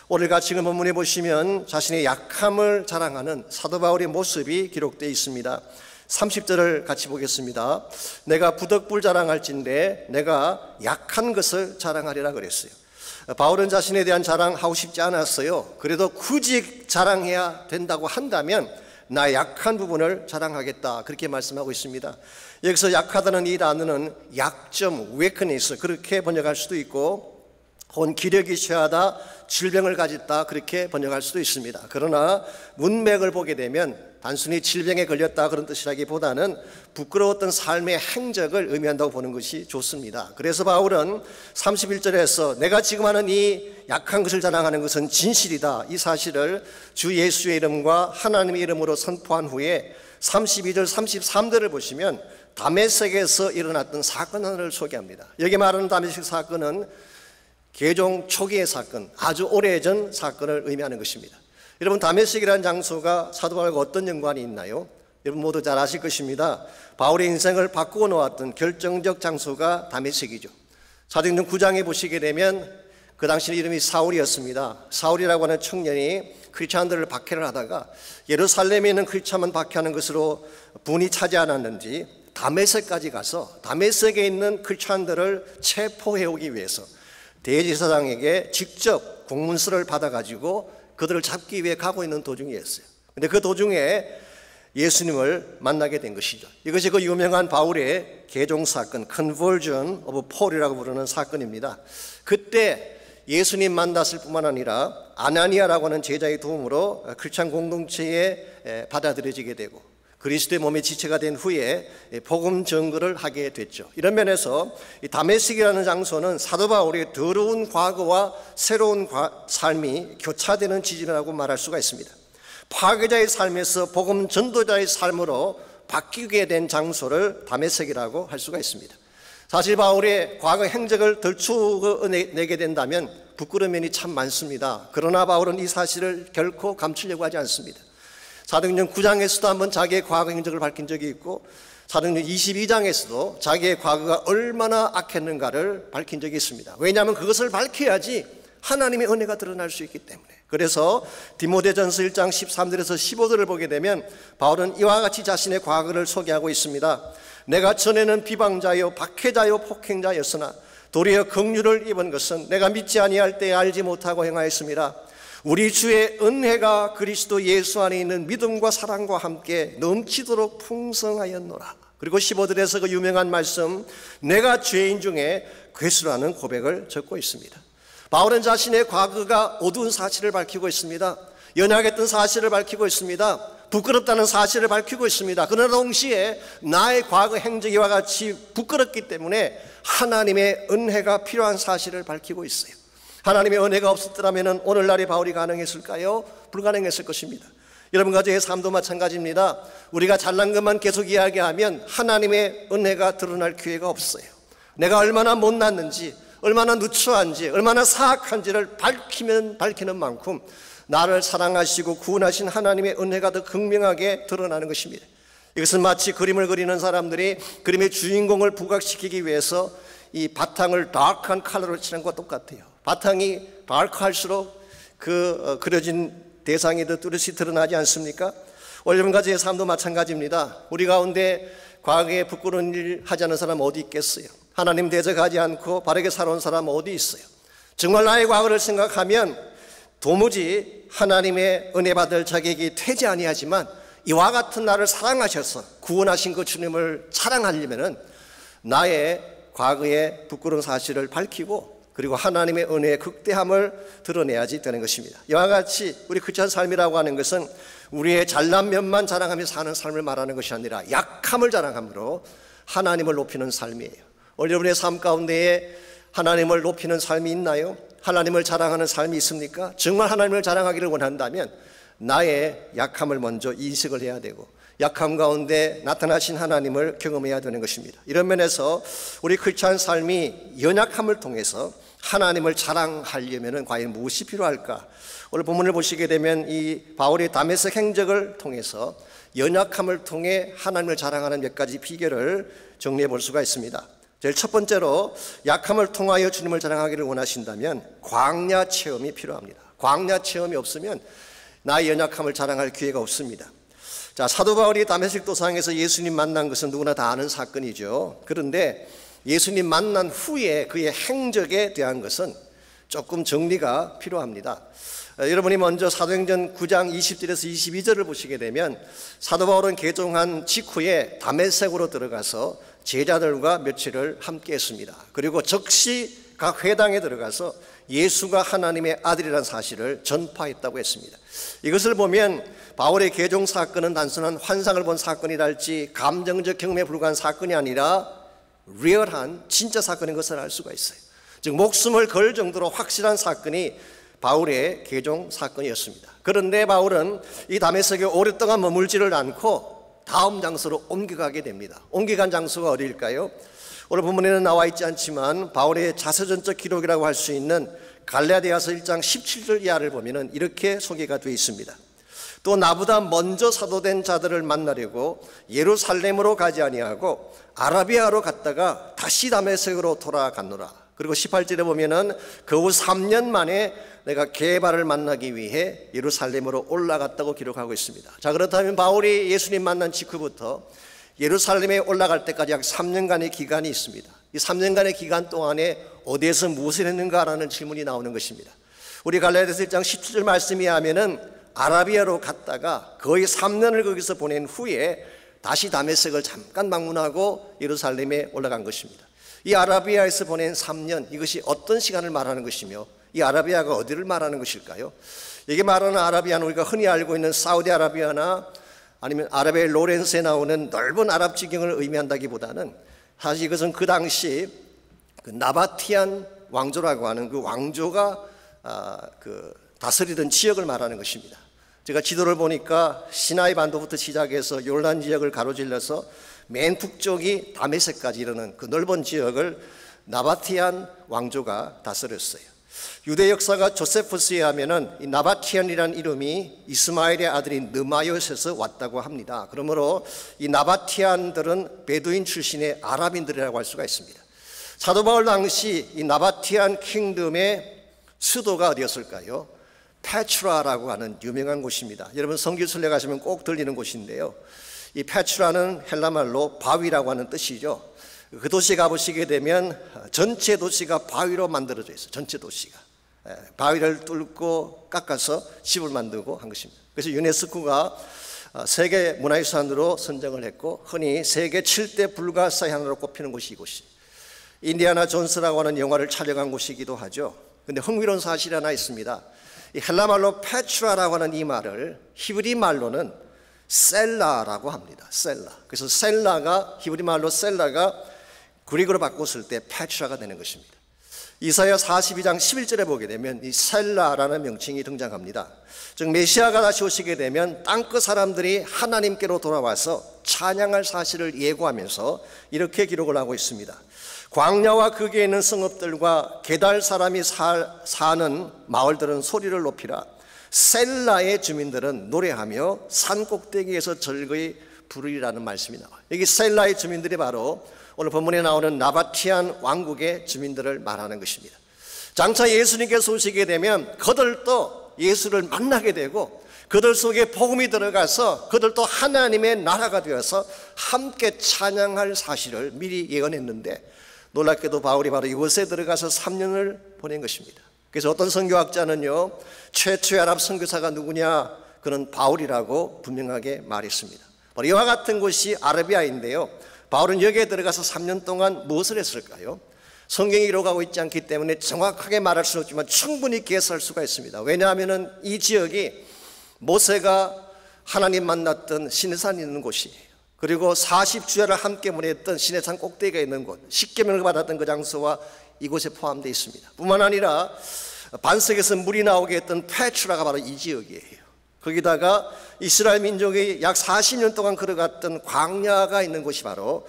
오늘 같이 읽은 본문에 보시면 자신의 약함을 자랑하는 사도 바울의 모습이 기록되어 있습니다. 30절을 같이 보겠습니다. 내가 부덕불 자랑할진대 내가 약한 것을 자랑하리라 그랬어요. 바울은 자신에 대한 자랑하고 싶지 않았어요. 그래도 굳이 자랑해야 된다고 한다면 나 약한 부분을 자랑하겠다, 그렇게 말씀하고 있습니다. 여기서 약하다는 이 단어는 약점, weakness 그렇게 번역할 수도 있고 혹은 기력이 쇠하다, 질병을 가졌다 그렇게 번역할 수도 있습니다. 그러나 문맥을 보게 되면 단순히 질병에 걸렸다 그런 뜻이라기보다는 부끄러웠던 삶의 행적을 의미한다고 보는 것이 좋습니다. 그래서 바울은 31절에서 내가 지금 하는 이 약한 것을 자랑하는 것은 진실이다, 이 사실을 주 예수의 이름과 하나님의 이름으로 선포한 후에 32절 33절을 보시면 다메섹에서 일어났던 사건 하나를 소개합니다. 여기 말하는 다메섹 사건은 개종 초기의 사건, 아주 오래전 사건을 의미하는 것입니다. 여러분, 다메섹이라는 장소가 사도 바울과 어떤 연관이 있나요? 여러분 모두 잘 아실 것입니다. 바울의 인생을 바꾸어 놓았던 결정적 장소가 다메섹이죠. 사도행전 9장에 보시게 되면 그 당시 이름이 사울이었습니다. 사울이라고 하는 청년이 크리스찬들을 박해를 하다가 예루살렘에 있는 크리스찬만 박해하는 것으로 분이 차지 않았는지 다메섹까지 가서 다메섹에 있는 크리스찬들을 체포해오기 위해서 대제사장에게 직접 공문서를 받아가지고 그들을 잡기 위해 가고 있는 도중이었어요. 근데 그 도중에 예수님을 만나게 된 것이죠. 이것이 그 유명한 바울의 개종 사건, Conversion of Paul이라고 부르는 사건입니다. 그때 예수님 만났을 뿐만 아니라 아나니아라고 하는 제자의 도움으로 크리스찬 공동체에 받아들여지게 되고 그리스도의 몸의 지체가 된 후에 복음 전거를 하게 됐죠. 이런 면에서 이 다메섹이라는 장소는 사도 바울의 더러운 과거와 새로운 삶이 교차되는 지점이라고 말할 수가 있습니다. 파괴자의 삶에서 복음 전도자의 삶으로 바뀌게 된 장소를 다메섹이라고 할 수가 있습니다. 사실 바울의 과거 행적을 들추어내게 된다면 부끄러운 면이 참 많습니다. 그러나 바울은 이 사실을 결코 감추려고 하지 않습니다. 사도행전 9장에서도 한번 자기의 과거 행적을 밝힌 적이 있고 사도행전 22장에서도 자기의 과거가 얼마나 악했는가를 밝힌 적이 있습니다. 왜냐하면 그것을 밝혀야지 하나님의 은혜가 드러날 수 있기 때문에. 그래서 디모데전서 1장 13절에서 15절을 보게 되면 바울은 이와 같이 자신의 과거를 소개하고 있습니다. 내가 전에는 비방자요 박해자요 폭행자였으나 도리어 긍휼을 입은 것은 내가 믿지 아니할 때에 알지 못하고 행하였습니다. 우리 주의 은혜가 그리스도 예수 안에 있는 믿음과 사랑과 함께 넘치도록 풍성하였노라. 그리고 15절에서 그 유명한 말씀, 내가 죄인 중에 괴수라는 고백을 적고 있습니다. 바울은 자신의 과거가 어두운 사실을 밝히고 있습니다. 연약했던 사실을 밝히고 있습니다. 부끄럽다는 사실을 밝히고 있습니다. 그러나 동시에 나의 과거 행적이 와 같이 부끄럽기 때문에 하나님의 은혜가 필요한 사실을 밝히고 있어요. 하나님의 은혜가 없었더라면 오늘날의 바울이 가능했을까요? 불가능했을 것입니다. 여러분과 저의 삶도 마찬가지입니다. 우리가 잘난 것만 계속 이야기하면 하나님의 은혜가 드러날 기회가 없어요. 내가 얼마나 못났는지, 얼마나 누추한지, 얼마나 사악한지를 밝히는 만큼 나를 사랑하시고 구원하신 하나님의 은혜가 더 극명하게 드러나는 것입니다. 이것은 마치 그림을 그리는 사람들이 그림의 주인공을 부각시키기 위해서 이 바탕을 다크한 컬러로 칠한 것과 똑같아요. 바탕이 다크할수록 그 그려진 대상이 더 뚜렷이 드러나지 않습니까? 여러분과 제 삶도 마찬가지입니다. 우리 가운데 과거에 부끄러운 일 하지 않은 사람 어디 있겠어요? 하나님 대적하지 않고 바르게 살아온 사람 어디 있어요? 정말 나의 과거를 생각하면 도무지 하나님의 은혜 받을 자격이 되지 아니하지만 이와 같은 나를 사랑하셔서 구원하신 그 주님을 사랑하려면 나의 과거의 부끄러운 사실을 밝히고 그리고 하나님의 은혜의 극대함을 드러내야지 되는 것입니다. 이와 같이 우리 크리스찬 삶이라고 하는 것은 우리의 잘난 면만 자랑하며 사는 삶을 말하는 것이 아니라 약함을 자랑함으로 하나님을 높이는 삶이에요. 여러분의 삶 가운데에 하나님을 높이는 삶이 있나요? 하나님을 자랑하는 삶이 있습니까? 정말 하나님을 자랑하기를 원한다면 나의 약함을 먼저 인식을 해야 되고 약함 가운데 나타나신 하나님을 경험해야 되는 것입니다. 이런 면에서 우리 크리스찬 삶이 연약함을 통해서 하나님을 자랑하려면 과연 무엇이 필요할까? 오늘 본문을 보시게 되면 이 바울의 다메섹 행적을 통해서 연약함을 통해 하나님을 자랑하는 몇 가지 비결을 정리해 볼 수가 있습니다. 제일 첫 번째로 약함을 통하여 주님을 자랑하기를 원하신다면 광야 체험이 필요합니다. 광야 체험이 없으면 나의 연약함을 자랑할 기회가 없습니다. 자, 사도 바울이 다메섹 도상에서 예수님 만난 것은 누구나 다 아는 사건이죠. 그런데 예수님 만난 후에 그의 행적에 대한 것은 조금 정리가 필요합니다. 여러분이 먼저 사도행전 9장 20절에서 22절을 보시게 되면 사도 바울은 개종한 직후에 다메섹으로 들어가서 제자들과 며칠을 함께 했습니다. 그리고 즉시 각 회당에 들어가서 예수가 하나님의 아들이라는 사실을 전파했다고 했습니다. 이것을 보면 바울의 개종 사건은 단순한 환상을 본 사건이랄지 감정적 경험에 불과한 사건이 아니라 리얼한 진짜 사건인 것을 알 수가 있어요. 즉 목숨을 걸 정도로 확실한 사건이 바울의 개종 사건이었습니다. 그런데 바울은 이 다메섹에 오랫동안 머물지를 않고 다음 장소로 옮겨가게 됩니다. 옮겨간 장소가 어디일까요? 오늘 본문에는 나와 있지 않지만 바울의 자서전적 기록이라고 할 수 있는 갈라디아서 1장 17절 이하를 보면 이렇게 소개가 되어 있습니다. 또 나보다 먼저 사도된 자들을 만나려고 예루살렘으로 가지 아니하고 아라비아로 갔다가 다시 다메섹으로 돌아갔노라. 그리고 18절에 보면은 그 후 3년 만에 내가 게바를 만나기 위해 예루살렘으로 올라갔다고 기록하고 있습니다. 자, 그렇다면 바울이 예수님 만난 직후부터 예루살렘에 올라갈 때까지 약 3년간의 기간이 있습니다. 이 3년간의 기간 동안에 어디에서 무엇을 했는가라는 질문이 나오는 것입니다. 우리 갈라디아서 1장 17절 말씀에 하면은 아라비아로 갔다가 거의 3년을 거기서 보낸 후에 다시 다메섹을 잠깐 방문하고 예루살렘에 올라간 것입니다. 이 아라비아에서 보낸 3년, 이것이 어떤 시간을 말하는 것이며 이 아라비아가 어디를 말하는 것일까요? 이게 말하는 아라비아는 우리가 흔히 알고 있는 사우디아라비아나 아니면 아랍의 로렌스에 나오는 넓은 아랍 지경을 의미한다기보다는 사실 이것은 그 당시 그 나바티안 왕조라고 하는 그 왕조가 다스리던 지역을 말하는 것입니다. 제가 지도를 보니까 시나이 반도부터 시작해서 요르단 지역을 가로질러서 맨 북쪽이 다메섹까지 이르는 그 넓은 지역을 나바티안 왕조가 다스렸어요. 유대 역사가 조세푸스에 하면은 이 나바티안이라는 이름이 이스마엘의 아들인 느마요에서 왔다고 합니다. 그러므로 이 나바티안들은 베두인 출신의 아랍인들이라고 할 수가 있습니다. 사도 바울 당시 이 나바티안 킹덤의 수도가 어디였을까요? 페트라라고 하는 유명한 곳입니다. 여러분 성지순례 가시면 꼭 들리는 곳인데요. 이 페트라는 헬라말로 바위라고 하는 뜻이죠. 그 도시에 가보시게 되면 전체 도시가 바위로 만들어져 있어요. 전체 도시가 바위를 뚫고 깎아서 집을 만들고 한 것입니다. 그래서 유네스코가 세계 문화유산으로 선정을 했고 흔히 세계 7대 불가사의 하나로 꼽히는 곳이 이곳이 인디아나 존스라고 하는 영화를 촬영한 곳이기도 하죠. 그런데 흥미로운 사실이 하나 있습니다. 이 헬라말로 페트라라고 하는 이 말을 히브리 말로는 셀라라고 합니다. 셀라. 그래서 셀라가 히브리 말로 셀라가 그리그로 바꿨을 때 페트라가 되는 것입니다. 이사야 42장 11절에 보게 되면 이 셀라라는 명칭이 등장합니다. 즉 메시아가 다시 오시게 되면 땅끝 사람들이 하나님께로 돌아와서 찬양할 사실을 예고하면서 이렇게 기록을 하고 있습니다. 광야와 거기에 있는 성읍들과 게달 사람이 사는 마을들은 소리를 높이라. 셀라의 주민들은 노래하며 산 꼭대기에서 즐거이 부르리라는 말씀이 나와요. 여기 셀라의 주민들이 바로 오늘 본문에 나오는 나바티안 왕국의 주민들을 말하는 것입니다. 장차 예수님께서 오시게 되면 그들도 예수를 만나게 되고 그들 속에 복음이 들어가서 그들도 하나님의 나라가 되어서 함께 찬양할 사실을 미리 예언했는데 놀랍게도 바울이 바로 이곳에 들어가서 3년을 보낸 것입니다. 그래서 어떤 선교학자는요, 최초의 아랍 선교사가 누구냐? 그는 바울이라고 분명하게 말했습니다. 바로 이와 같은 곳이 아라비아인데요. 바울은 여기에 들어가서 3년 동안 무엇을 했을까요? 성경이 기록하고 있지 않기 때문에 정확하게 말할 수는 없지만 충분히 계산할 수가 있습니다. 왜냐하면 이 지역이 모세가 하나님 만났던 시내산이 있는 곳이에요. 그리고 40주야를 함께 보냈던 시내산 꼭대기가 있는 곳, 십계명을 받았던 그 장소와 이곳에 포함되어 있습니다. 뿐만 아니라 반석에서 물이 나오게 했던 페트라가 바로 이 지역이에요. 거기다가 이스라엘 민족이 약 40년 동안 걸어갔던 광야가 있는 곳이 바로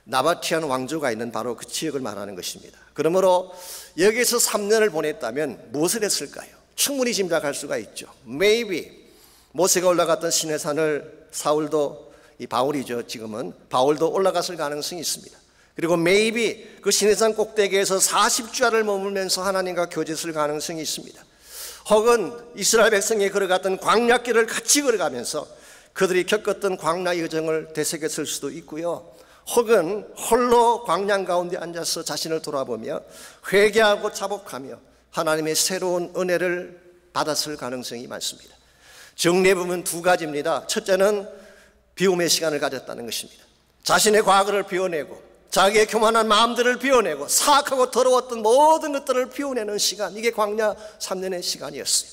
나바티안 왕조가 있는 바로 그 지역을 말하는 것입니다. 그러므로 여기서 3년을 보냈다면 무엇을 했을까요? 충분히 짐작할 수가 있죠. Maybe 모세가 올라갔던 시내산을 사울도, 이 바울이죠 지금은, 바울도 올라갔을 가능성이 있습니다. 그리고 maybe 그 시내산 꼭대기에서 40주야를 머물면서 하나님과 교제했을 가능성이 있습니다. 혹은 이스라엘 백성이 걸어갔던 광야길을 같이 걸어가면서 그들이 겪었던 광야의 여정을 되새겼을 수도 있고요. 혹은 홀로 광야 가운데 앉아서 자신을 돌아보며 회개하고 자복하며 하나님의 새로운 은혜를 받았을 가능성이 많습니다. 정리해보면 두 가지입니다. 첫째는 비움의 시간을 가졌다는 것입니다. 자신의 과거를 비워내고 자기의 교만한 마음들을 비워내고 사악하고 더러웠던 모든 것들을 비워내는 시간, 이게 광야 3년의 시간이었어요.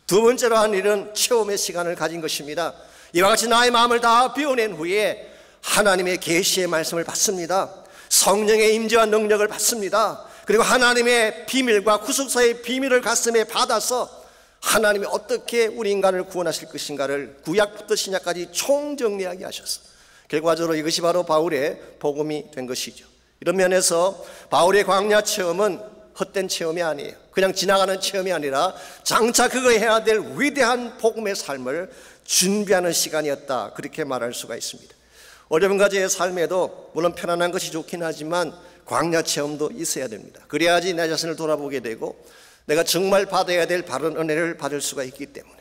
두 번째로 한 일은 체험의 시간을 가진 것입니다. 이와 같이 나의 마음을 다 비워낸 후에 하나님의 계시의 말씀을 받습니다. 성령의 임재와 능력을 받습니다. 그리고 하나님의 비밀과 구속사의 비밀을 가슴에 받아서 하나님이 어떻게 우리 인간을 구원하실 것인가를 구약부터 신약까지 총정리하게 하셔서 결과적으로 이것이 바로 바울의 복음이 된 것이죠. 이런 면에서 바울의 광야 체험은 헛된 체험이 아니에요. 그냥 지나가는 체험이 아니라 장차 그거 해야 될 위대한 복음의 삶을 준비하는 시간이었다, 그렇게 말할 수가 있습니다. 어려운 가지의 삶에도 물론 편안한 것이 좋긴 하지만 광야 체험도 있어야 됩니다. 그래야지 내 자신을 돌아보게 되고 내가 정말 받아야 될 바른 은혜를 받을 수가 있기 때문에.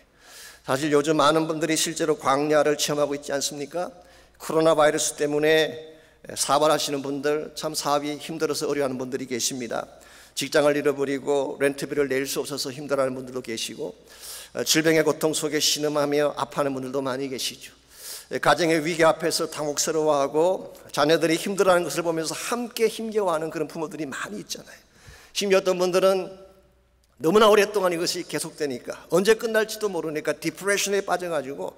사실 요즘 많은 분들이 실제로 광야를 체험하고 있지 않습니까? 코로나 바이러스 때문에 사발하시는 분들, 참 사업이 힘들어서 어려워하는 분들이 계십니다. 직장을 잃어버리고 렌트비를 낼 수 없어서 힘들어하는 분들도 계시고, 질병의 고통 속에 신음하며 아파하는 분들도 많이 계시죠. 가정의 위기 앞에서 당혹스러워하고 자녀들이 힘들어하는 것을 보면서 함께 힘겨워하는 그런 부모들이 많이 있잖아요. 심지어 어떤 분들은 너무나 오랫동안 이것이 계속되니까 언제 끝날지도 모르니까 디프레션에 빠져가지고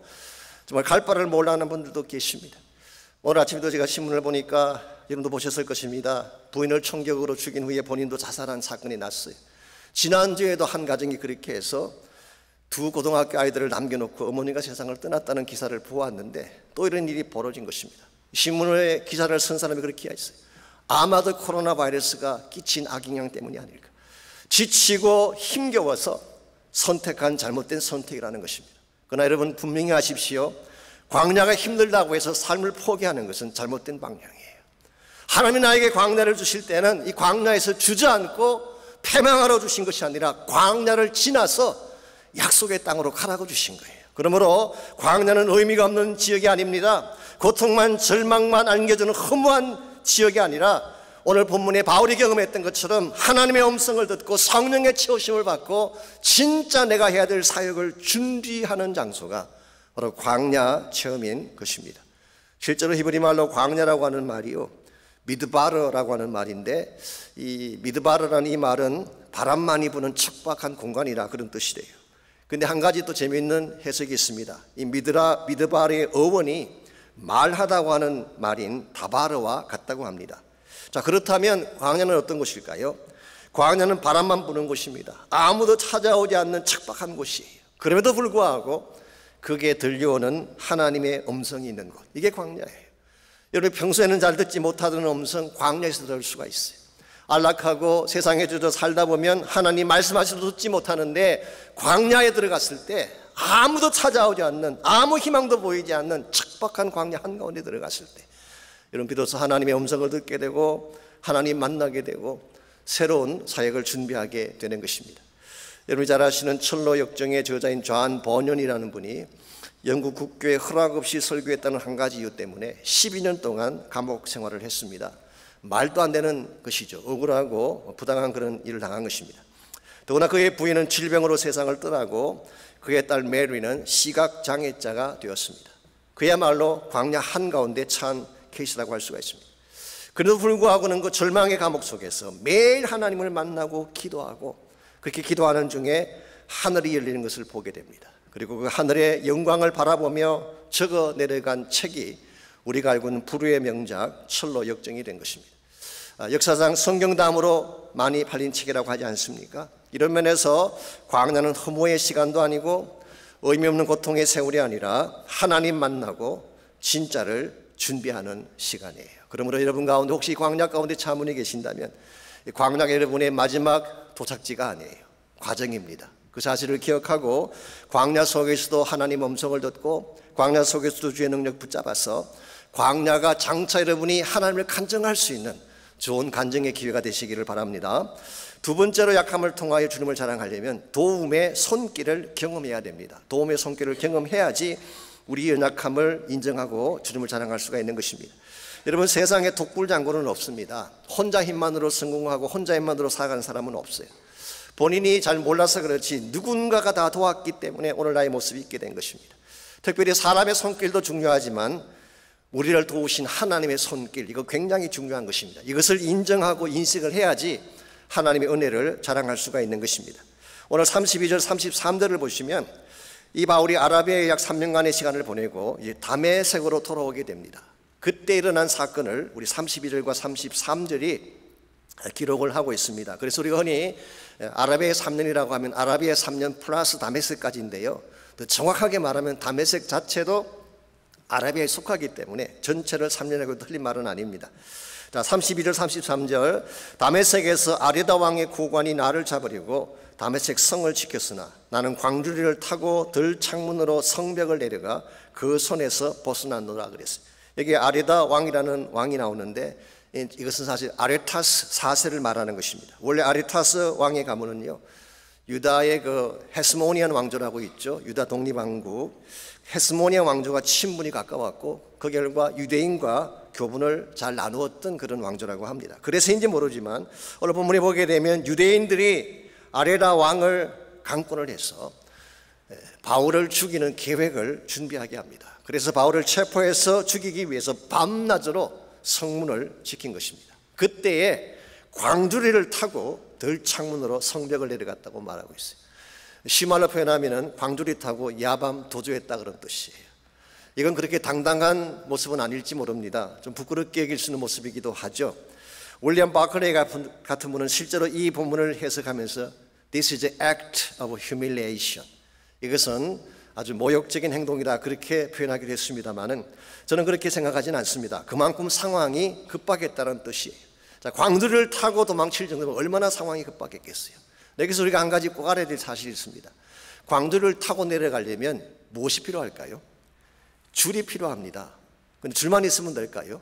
정말 갈 바를 몰라 하는 분들도 계십니다. 오늘 아침에도 제가 신문을 보니까 여러분도 보셨을 것입니다. 부인을 총격으로 죽인 후에 본인도 자살한 사건이 났어요. 지난주에도 한 가정이 그렇게 해서 두 고등학교 아이들을 남겨놓고 어머니가 세상을 떠났다는 기사를 보았는데 또 이런 일이 벌어진 것입니다. 신문에 기사를 쓴 사람이 그렇게 했어요. 아마도 코로나 바이러스가 끼친 악영향 때문이 아닐까. 지치고 힘겨워서 선택한 잘못된 선택이라는 것입니다. 그러나 여러분 분명히 아십시오. 광야가 힘들다고 해서 삶을 포기하는 것은 잘못된 방향이에요. 하나님이 나에게 광야를 주실 때는 이 광야에서 주저앉고 패망하러 주신 것이 아니라 광야를 지나서 약속의 땅으로 가라고 주신 거예요. 그러므로 광야는 의미가 없는 지역이 아닙니다. 고통만 절망만 안겨주는 허무한 지역이 아니라 오늘 본문에 바울이 경험했던 것처럼 하나님의 음성을 듣고 성령의 채우심을 받고 진짜 내가 해야 될 사역을 준비하는 장소가 바로 광야 체험인 것입니다. 실제로 히브리 말로 광야라고 하는 말이요, 미드바르라고 하는 말인데, 이 미드바르라는 이 말은 바람 많이 부는 척박한 공간이라 그런 뜻이래요. 근데 한 가지 또 재미있는 해석이 있습니다. 이 미드바르의 어원이 말하다고 하는 말인 다바르와 같다고 합니다. 자, 그렇다면 광야는 어떤 곳일까요? 광야는 바람만 부는 곳입니다. 아무도 찾아오지 않는 척박한 곳이에요. 그럼에도 불구하고 그게 들려오는 하나님의 음성이 있는 곳, 이게 광야예요. 여러분 평소에는 잘 듣지 못하던 음성 광야에서 들을 수가 있어요. 안락하고 세상에 주저 살다 보면 하나님 말씀하셔도 듣지 못하는데 광야에 들어갔을 때 아무도 찾아오지 않는, 아무 희망도 보이지 않는 척박한 광야 한가운데 들어갔을 때 여러분 비로소 하나님의 음성을 듣게 되고 하나님 만나게 되고 새로운 사역을 준비하게 되는 것입니다. 여러분이 잘 아시는 철로 역정의 저자인 존 버년이라는 분이 영국 국교에 허락 없이 설교했다는 한 가지 이유 때문에 12년 동안 감옥 생활을 했습니다. 말도 안 되는 것이죠. 억울하고 부당한 그런 일을 당한 것입니다. 더구나 그의 부인은 질병으로 세상을 떠나고 그의 딸 메리는 시각장애자가 되었습니다. 그야말로 광야 한가운데 처한 케이스라고 할 수가 있습니다. 그래도 불구하고는 그 절망의 감옥 속에서 매일 하나님을 만나고 기도하고 그렇게 기도하는 중에 하늘이 열리는 것을 보게 됩니다. 그리고 그 하늘의 영광을 바라보며 적어 내려간 책이 우리가 알고 있는 불후의 명작 철로 역정이 된 것입니다. 역사상 성경담으로 많이 팔린 책이라고 하지 않습니까? 이런 면에서 광야는 허무의 시간도 아니고 의미 없는 고통의 세월이 아니라 하나님 만나고 진짜를 준비하는 시간이에요. 그러므로 여러분 가운데 혹시 광야 가운데 자문이 계신다면 광야가 여러분의 마지막 도착지가 아니에요. 과정입니다. 그 사실을 기억하고 광야 속에서도 하나님 음성을 듣고 광야 속에서도 주의 능력 붙잡아서 광야가 장차 여러분이 하나님을 간증할 수 있는 좋은 간증의 기회가 되시기를 바랍니다. 두 번째로 약함을 통하여 주님을 자랑하려면 도움의 손길을 경험해야 됩니다. 도움의 손길을 경험해야지 우리의 연약함을 인정하고 주님을 자랑할 수가 있는 것입니다. 여러분 세상에 독불장군은 없습니다. 혼자 힘만으로 성공하고 혼자 힘만으로 살아가는 사람은 없어요. 본인이 잘 몰라서 그렇지 누군가가 다 도왔기 때문에 오늘 나의 모습이 있게 된 것입니다. 특별히 사람의 손길도 중요하지만 우리를 도우신 하나님의 손길, 이거 굉장히 중요한 것입니다. 이것을 인정하고 인식을 해야지 하나님의 은혜를 자랑할 수가 있는 것입니다. 오늘 32절 33절을 보시면 이 바울이 아라비아에 약 3년간의 시간을 보내고 다메섹으로 돌아오게 됩니다. 그때 일어난 사건을 우리 32절과 33절이 기록을 하고 있습니다. 그래서 우리가 흔히 아라비아의 3년이라고 하면 아라비아의 3년 플러스 다메섹까지인데요, 더 정확하게 말하면 다메섹 자체도 아라비아에 속하기 때문에 전체를 3년이라고 틀린 말은 아닙니다. 자, 31절 33절 다메섹에서 아레다 왕의 고관이 나를 잡으려고 다메섹 성을 지켰으나 나는 광주리를 타고 들 창문으로 성벽을 내려가 그 손에서 벗어났노라 그랬어요. 여기 아레다 왕이라는 왕이 나오는데 이것은 사실 아레타스 4세를 말하는 것입니다. 원래 아레타스 왕의 가문은요, 유다의 그 헤스모니안 왕조라고 있죠. 유다 독립왕국 헤스모니안 왕조가 친분이 가까웠고 그 결과 유대인과 교분을 잘 나누었던 그런 왕조라고 합니다. 그래서인지 모르지만 오늘 본문에 보게 되면 유대인들이 아레다 왕을 강권을 해서 바울을 죽이는 계획을 준비하게 합니다. 그래서 바울을 체포해서 죽이기 위해서 밤낮으로 성문을 지킨 것입니다. 그때에 광주리를 타고 들 창문으로 성벽을 내려갔다고 말하고 있어요. 시말로 표현하면 광주리 타고 야밤 도주했다 그런 뜻이에요. 이건 그렇게 당당한 모습은 아닐지 모릅니다. 좀 부끄럽게 여길 수 있는 모습이기도 하죠. 윌리엄 바클레이 같은 분은 실제로 이 본문을 해석하면서 This is an act of humiliation. 이것은 아주 모욕적인 행동이다 그렇게 표현하기도 했습니다만은 저는 그렇게 생각하지는 않습니다. 그만큼 상황이 급박했다는 뜻이에요. 자, 광주리를 타고 도망칠 정도면 얼마나 상황이 급박했겠어요. 여기서 우리가 한 가지 꼭 알아야 될 사실이 있습니다. 광주리를 타고 내려가려면 무엇이 필요할까요? 줄이 필요합니다. 근데 줄만 있으면 될까요?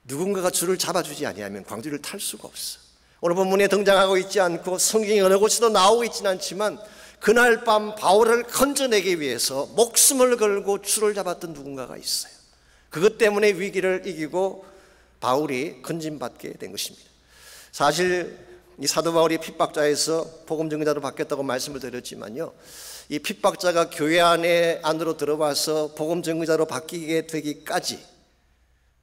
누군가가 줄을 잡아주지 아니하면 광주리를 탈 수가 없어. 오늘 본문에 등장하고 있지 않고 성경이 어느 곳에도 나오고 있지는 않지만 그날 밤 바울을 건져내기 위해서 목숨을 걸고 줄을 잡았던 누군가가 있어요. 그것 때문에 위기를 이기고 바울이 건진받게 된 것입니다. 사실 이 사도 바울이 핍박자에서 복음 전도자로 바뀌었다고 말씀을 드렸지만요, 이 핍박자가 교회 안으로 들어와서 복음 전도자로 바뀌게 되기까지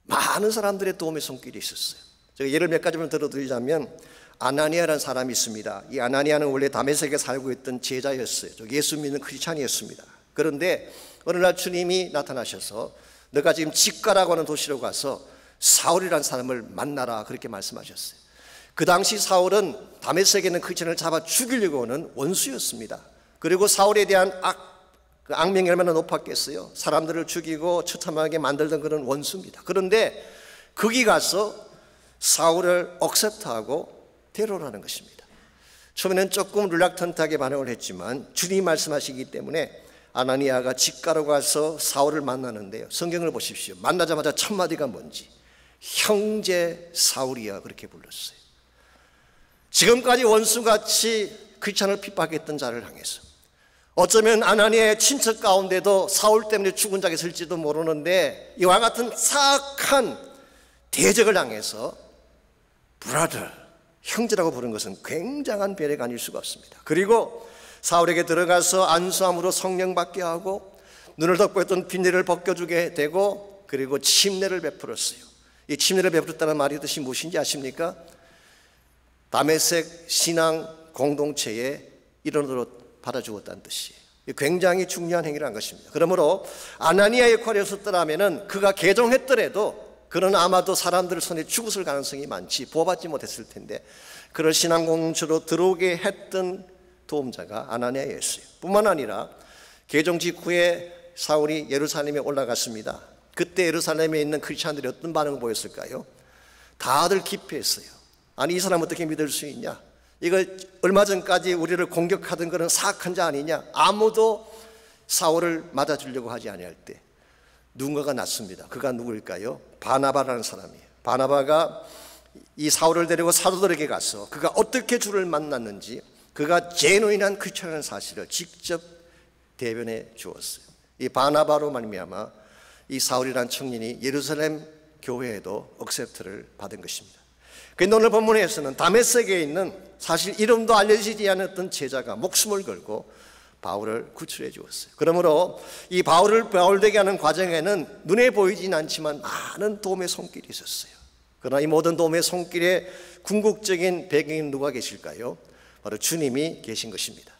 많은 사람들의 도움의 손길이 있었어요. 제가 예를 몇 가지만 들어드리자면 아나니아라는 사람이 있습니다. 이 아나니아는 원래 다메섹에 살고 있던 제자였어요. 예수 믿는 크리스찬이었습니다. 그런데 어느 날 주님이 나타나셔서 너가 지금 직가라고 하는 도시로 가서 사울이라는 사람을 만나라 그렇게 말씀하셨어요. 그 당시 사울은 다메섹에 있는 크리스찬을 잡아 죽이려고 하는 원수였습니다. 그리고 사울에 대한 악명이 얼마나 높았겠어요. 사람들을 죽이고 처참하게 만들던 그런 원수입니다. 그런데 거기 가서 사울을 억셉트하고 데려오라는 것입니다. 처음에는 조금 릴락턴트하게 반응을 했지만 주님이 말씀하시기 때문에 아나니아가 직가로 가서 사울을 만나는데요, 성경을 보십시오. 만나자마자 첫 마디가 뭔지 형제 사울이야 그렇게 불렀어요. 지금까지 원수같이 크리스찬을 핍박했던 자를 향해서 어쩌면 아나니아의 친척 가운데도 사울 때문에 죽은 자가 있을지도 모르는데 이와 같은 사악한 대적을 향해서 브라더, 형제라고 부른 것은 굉장한 배려가 아닐 수가 없습니다. 그리고 사울에게 들어가서 안수함으로 성령 받게 하고 눈을 덮고 있던 빈내를 벗겨주게 되고 그리고 침례를 베풀었어요. 이 침례를 베풀었다는 말의 뜻이 무엇인지 아십니까? 다메섹 신앙 공동체의 일원으로 받아주었다는 뜻이에요. 굉장히 중요한 행위를 한 것입니다. 그러므로 아나니아의 역할이었었더라면 그가 개종했더라도 그는 아마도 사람들 손에 죽었을 가능성이 많지 보호받지 못했을 텐데 그런 신앙 공동체로 들어오게 했던 도움자가 아나니아였어요. 뿐만 아니라 개종 직후에 사울이 예루살렘에 올라갔습니다. 그때 예루살렘에 있는 크리스찬들이 어떤 반응을 보였을까요? 다들 기피했어요. 아니 이 사람 어떻게 믿을 수 있냐? 이거 얼마 전까지 우리를 공격하던 그런 사악한 자 아니냐? 아무도 사울을 맞아주려고 하지 아니할 때 누군가가 났습니다. 그가 누구일까요? 바나바라는 사람이에요. 바나바가 이 사울을 데리고 사도들에게 가서 그가 어떻게 주를 만났는지 그가 제노인한 크리스찬이라는 사실을 직접 대변해 주었어요. 이 바나바로 말미암아 이 사울이라는 청년이 예루살렘 교회에도 억셉트를 받은 것입니다. 그런데 오늘 본문에서는 다메섹에 있는 사실 이름도 알려지지 않았던 제자가 목숨을 걸고 바울을 구출해 주었어요. 그러므로 이 바울을 바울되게 하는 과정에는 눈에 보이지는 않지만 많은 도움의 손길이 있었어요. 그러나 이 모든 도움의 손길에 궁극적인 배경에 누가 계실까요? 바로 주님이 계신 것입니다.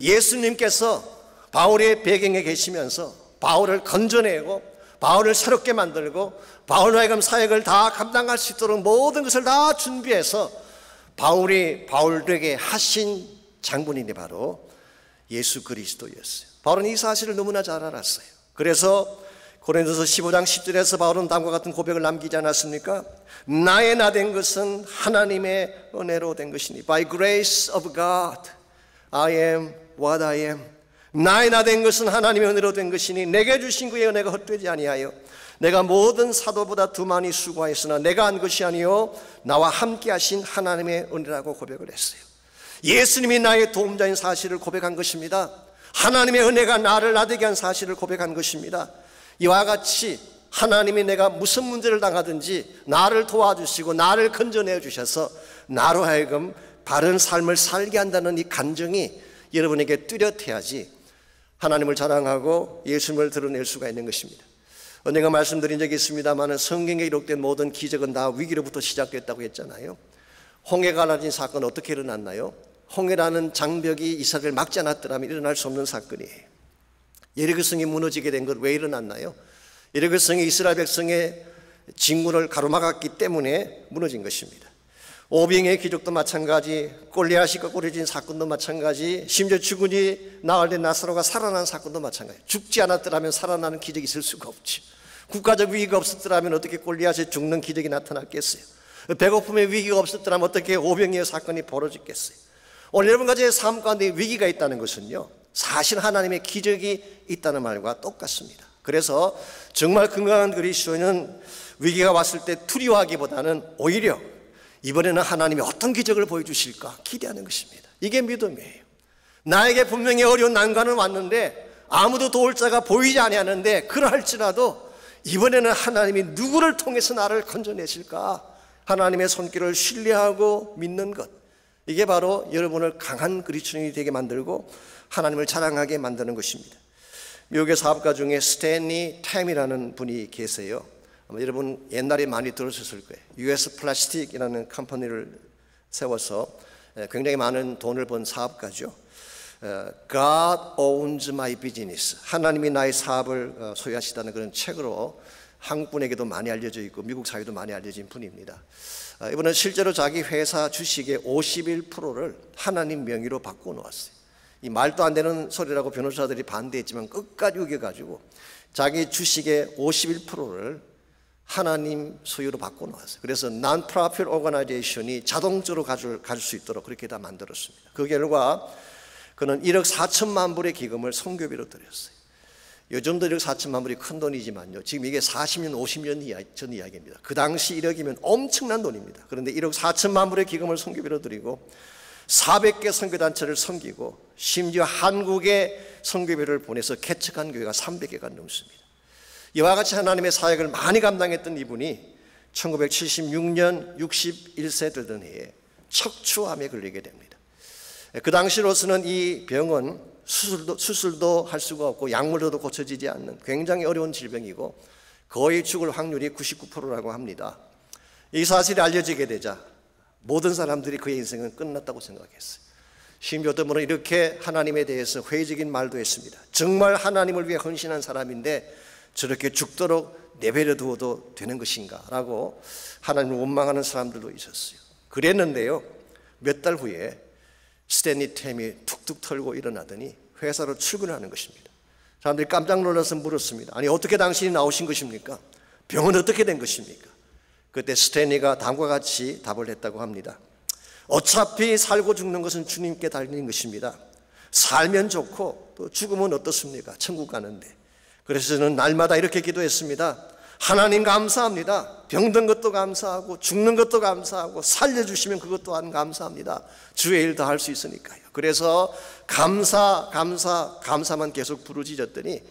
예수님께서 바울의 배경에 계시면서 바울을 건져내고 바울을 새롭게 만들고 바울로 하여금 사역을 다 감당할 수 있도록 모든 것을 다 준비해서 바울이 바울되게 하신 장본인이 바로 예수 그리스도였어요. 바울은 이 사실을 너무나 잘 알았어요. 그래서 고린도서 15장 10절에서 바울은 다음과 같은 고백을 남기지 않았습니까? 나의 나 된 것은 하나님의 은혜로 된 것이니 By grace of God I am what I am. 나의 나 된 것은 하나님의 은혜로 된 것이니 내게 주신 그의 은혜가 헛되지 아니하여 내가 모든 사도보다 더 많이 수고하였으나 내가 한 것이 아니요 나와 함께 하신 하나님의 은혜라고 고백을 했어요. 예수님이 나의 도움자인 사실을 고백한 것입니다. 하나님의 은혜가 나를 나되게 한 사실을 고백한 것입니다. 이와 같이 하나님이 내가 무슨 문제를 당하든지 나를 도와주시고 나를 건져내 주셔서 나로 하여금 바른 삶을 살게 한다는 이 간증이 여러분에게 뚜렷해야지 하나님을 자랑하고 예수님을 드러낼 수가 있는 것입니다. 언젠가 말씀드린 적이 있습니다만 성경에 기록된 모든 기적은 다 위기로부터 시작됐다고 했잖아요. 홍해가 갈라진 사건 어떻게 일어났나요? 홍해라는 장벽이 이스라엘을 막지 않았더라면 일어날 수 없는 사건이에요. 여리고성이 무너지게 된 것 왜 일어났나요? 여리고성이 이스라엘 백성의 진군을 가로막았기 때문에 무너진 것입니다. 오병의 기적도 마찬가지, 골리앗이 거꾸러진 사건도 마찬가지, 심지어 죽은이 나흘된 나사로가 살아난 사건도 마찬가지. 죽지 않았더라면 살아나는 기적이 있을 수가 없죠. 국가적 위기가 없었더라면 어떻게 골리앗이 죽는 기적이 나타났겠어요? 배고픔의 위기가 없었더라면 어떻게 오병이의 사건이 벌어졌겠어요? 오늘 여러분 가정의 삶 가운데 위기가 있다는 것은요, 사실 하나님의 기적이 있다는 말과 똑같습니다. 그래서 정말 건강한 그리스도인은 위기가 왔을 때 두려워하기보다는 오히려 이번에는 하나님이 어떤 기적을 보여주실까 기대하는 것입니다. 이게 믿음이에요. 나에게 분명히 어려운 난관은 왔는데 아무도 도울 자가 보이지 아니하는데 그러할지라도 이번에는 하나님이 누구를 통해서 나를 건져내실까 하나님의 손길을 신뢰하고 믿는 것, 이게 바로 여러분을 강한 그리스도인이 되게 만들고 하나님을 자랑하게 만드는 것입니다. 미국의 사업가 중에 스탠리 템이라는 분이 계세요. 아마 여러분 옛날에 많이 들으셨을 거예요. US 플라스틱이라는 컴퍼니를 세워서 굉장히 많은 돈을 번 사업가죠. God owns my business. 하나님이 나의 사업을 소유하시다는 그런 책으로 한국 분에게도 많이 알려져 있고 미국 사회도 많이 알려진 분입니다. 이분은 실제로 자기 회사 주식의 51%를 하나님 명의로 바꿔놓았어요. 이 말도 안 되는 소리라고 변호사들이 반대했지만 끝까지 우겨가지고 자기 주식의 51%를 하나님 소유로 바꿔놓았어요. 그래서 non-profit organization이 자동적으로 가질 수 있도록 그렇게 다 만들었습니다. 그 결과 그는 1억 4천만 불의 기금을 선교비로 드렸어요. 요즘도 1억 4천만 불이 큰 돈이지만요, 지금 이게 40년, 50년 전 이야기입니다. 그 당시 1억이면 엄청난 돈입니다. 그런데 1억 4천만 불의 기금을 선교비로 드리고 400개 선교단체를 섬기고 심지어 한국에 선교비를 보내서 개척한 교회가 300개가 넘습니다. 이와 같이 하나님의 사역을 많이 감당했던 이분이 1976년 61세 되던 해에 척추암에 걸리게 됩니다. 그 당시로서는 이 병은 수술도 할 수가 없고 약물로도 고쳐지지 않는 굉장히 어려운 질병이고 거의 죽을 확률이 99%라고 합니다. 이 사실이 알려지게 되자 모든 사람들이 그의 인생은 끝났다고 생각했어요. 심지어 어떤 분은 이렇게 하나님에 대해서 회의적인 말도 했습니다. 정말 하나님을 위해 헌신한 사람인데 저렇게 죽도록 내버려 두어도 되는 것인가 라고 하나님을 원망하는 사람들도 있었어요. 그랬는데요, 몇 달 후에 스탠리 템이 툭툭 털고 일어나더니 회사로 출근하는 것입니다. 사람들이 깜짝 놀라서 물었습니다. 아니 어떻게 당신이 나오신 것입니까? 병은 어떻게 된 것입니까? 그때 스탠리가 다음과 같이 답을 했다고 합니다. 어차피 살고 죽는 것은 주님께 달린 것입니다. 살면 좋고 또 죽으면 어떻습니까? 천국 가는데. 그래서 저는 날마다 이렇게 기도했습니다. 하나님 감사합니다. 병든 것도 감사하고 죽는 것도 감사하고 살려주시면 그것 또한 감사합니다. 주의 일 다 할 수 있으니까요. 그래서 감사만 계속 부르짖었더니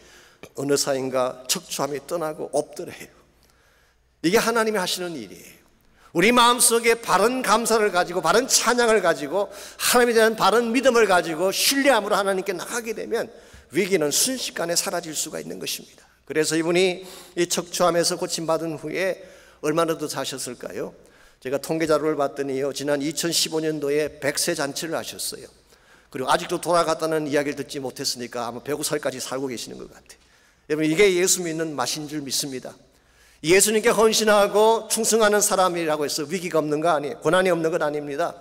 어느 사이인가 척추암이 떠나고 엎드려요. 이게 하나님이 하시는 일이에요. 우리 마음속에 바른 감사를 가지고 바른 찬양을 가지고 하나님에 대한 바른 믿음을 가지고 신뢰함으로 하나님께 나가게 되면 위기는 순식간에 사라질 수가 있는 것입니다. 그래서 이분이 이 척추암에서 고침받은 후에 얼마나 더 사셨을까요? 제가 통계 자료를 봤더니요, 지난 2015년도에 100세 잔치를 하셨어요. 그리고 아직도 돌아갔다는 이야기를 듣지 못했으니까 아마 105살까지 살고 계시는 것 같아요. 여러분, 이게 예수 믿는 맛인 줄 믿습니다. 예수님께 헌신하고 충성하는 사람이라고 해서 위기가 없는 거 아니에요. 고난이 없는 것 아닙니다.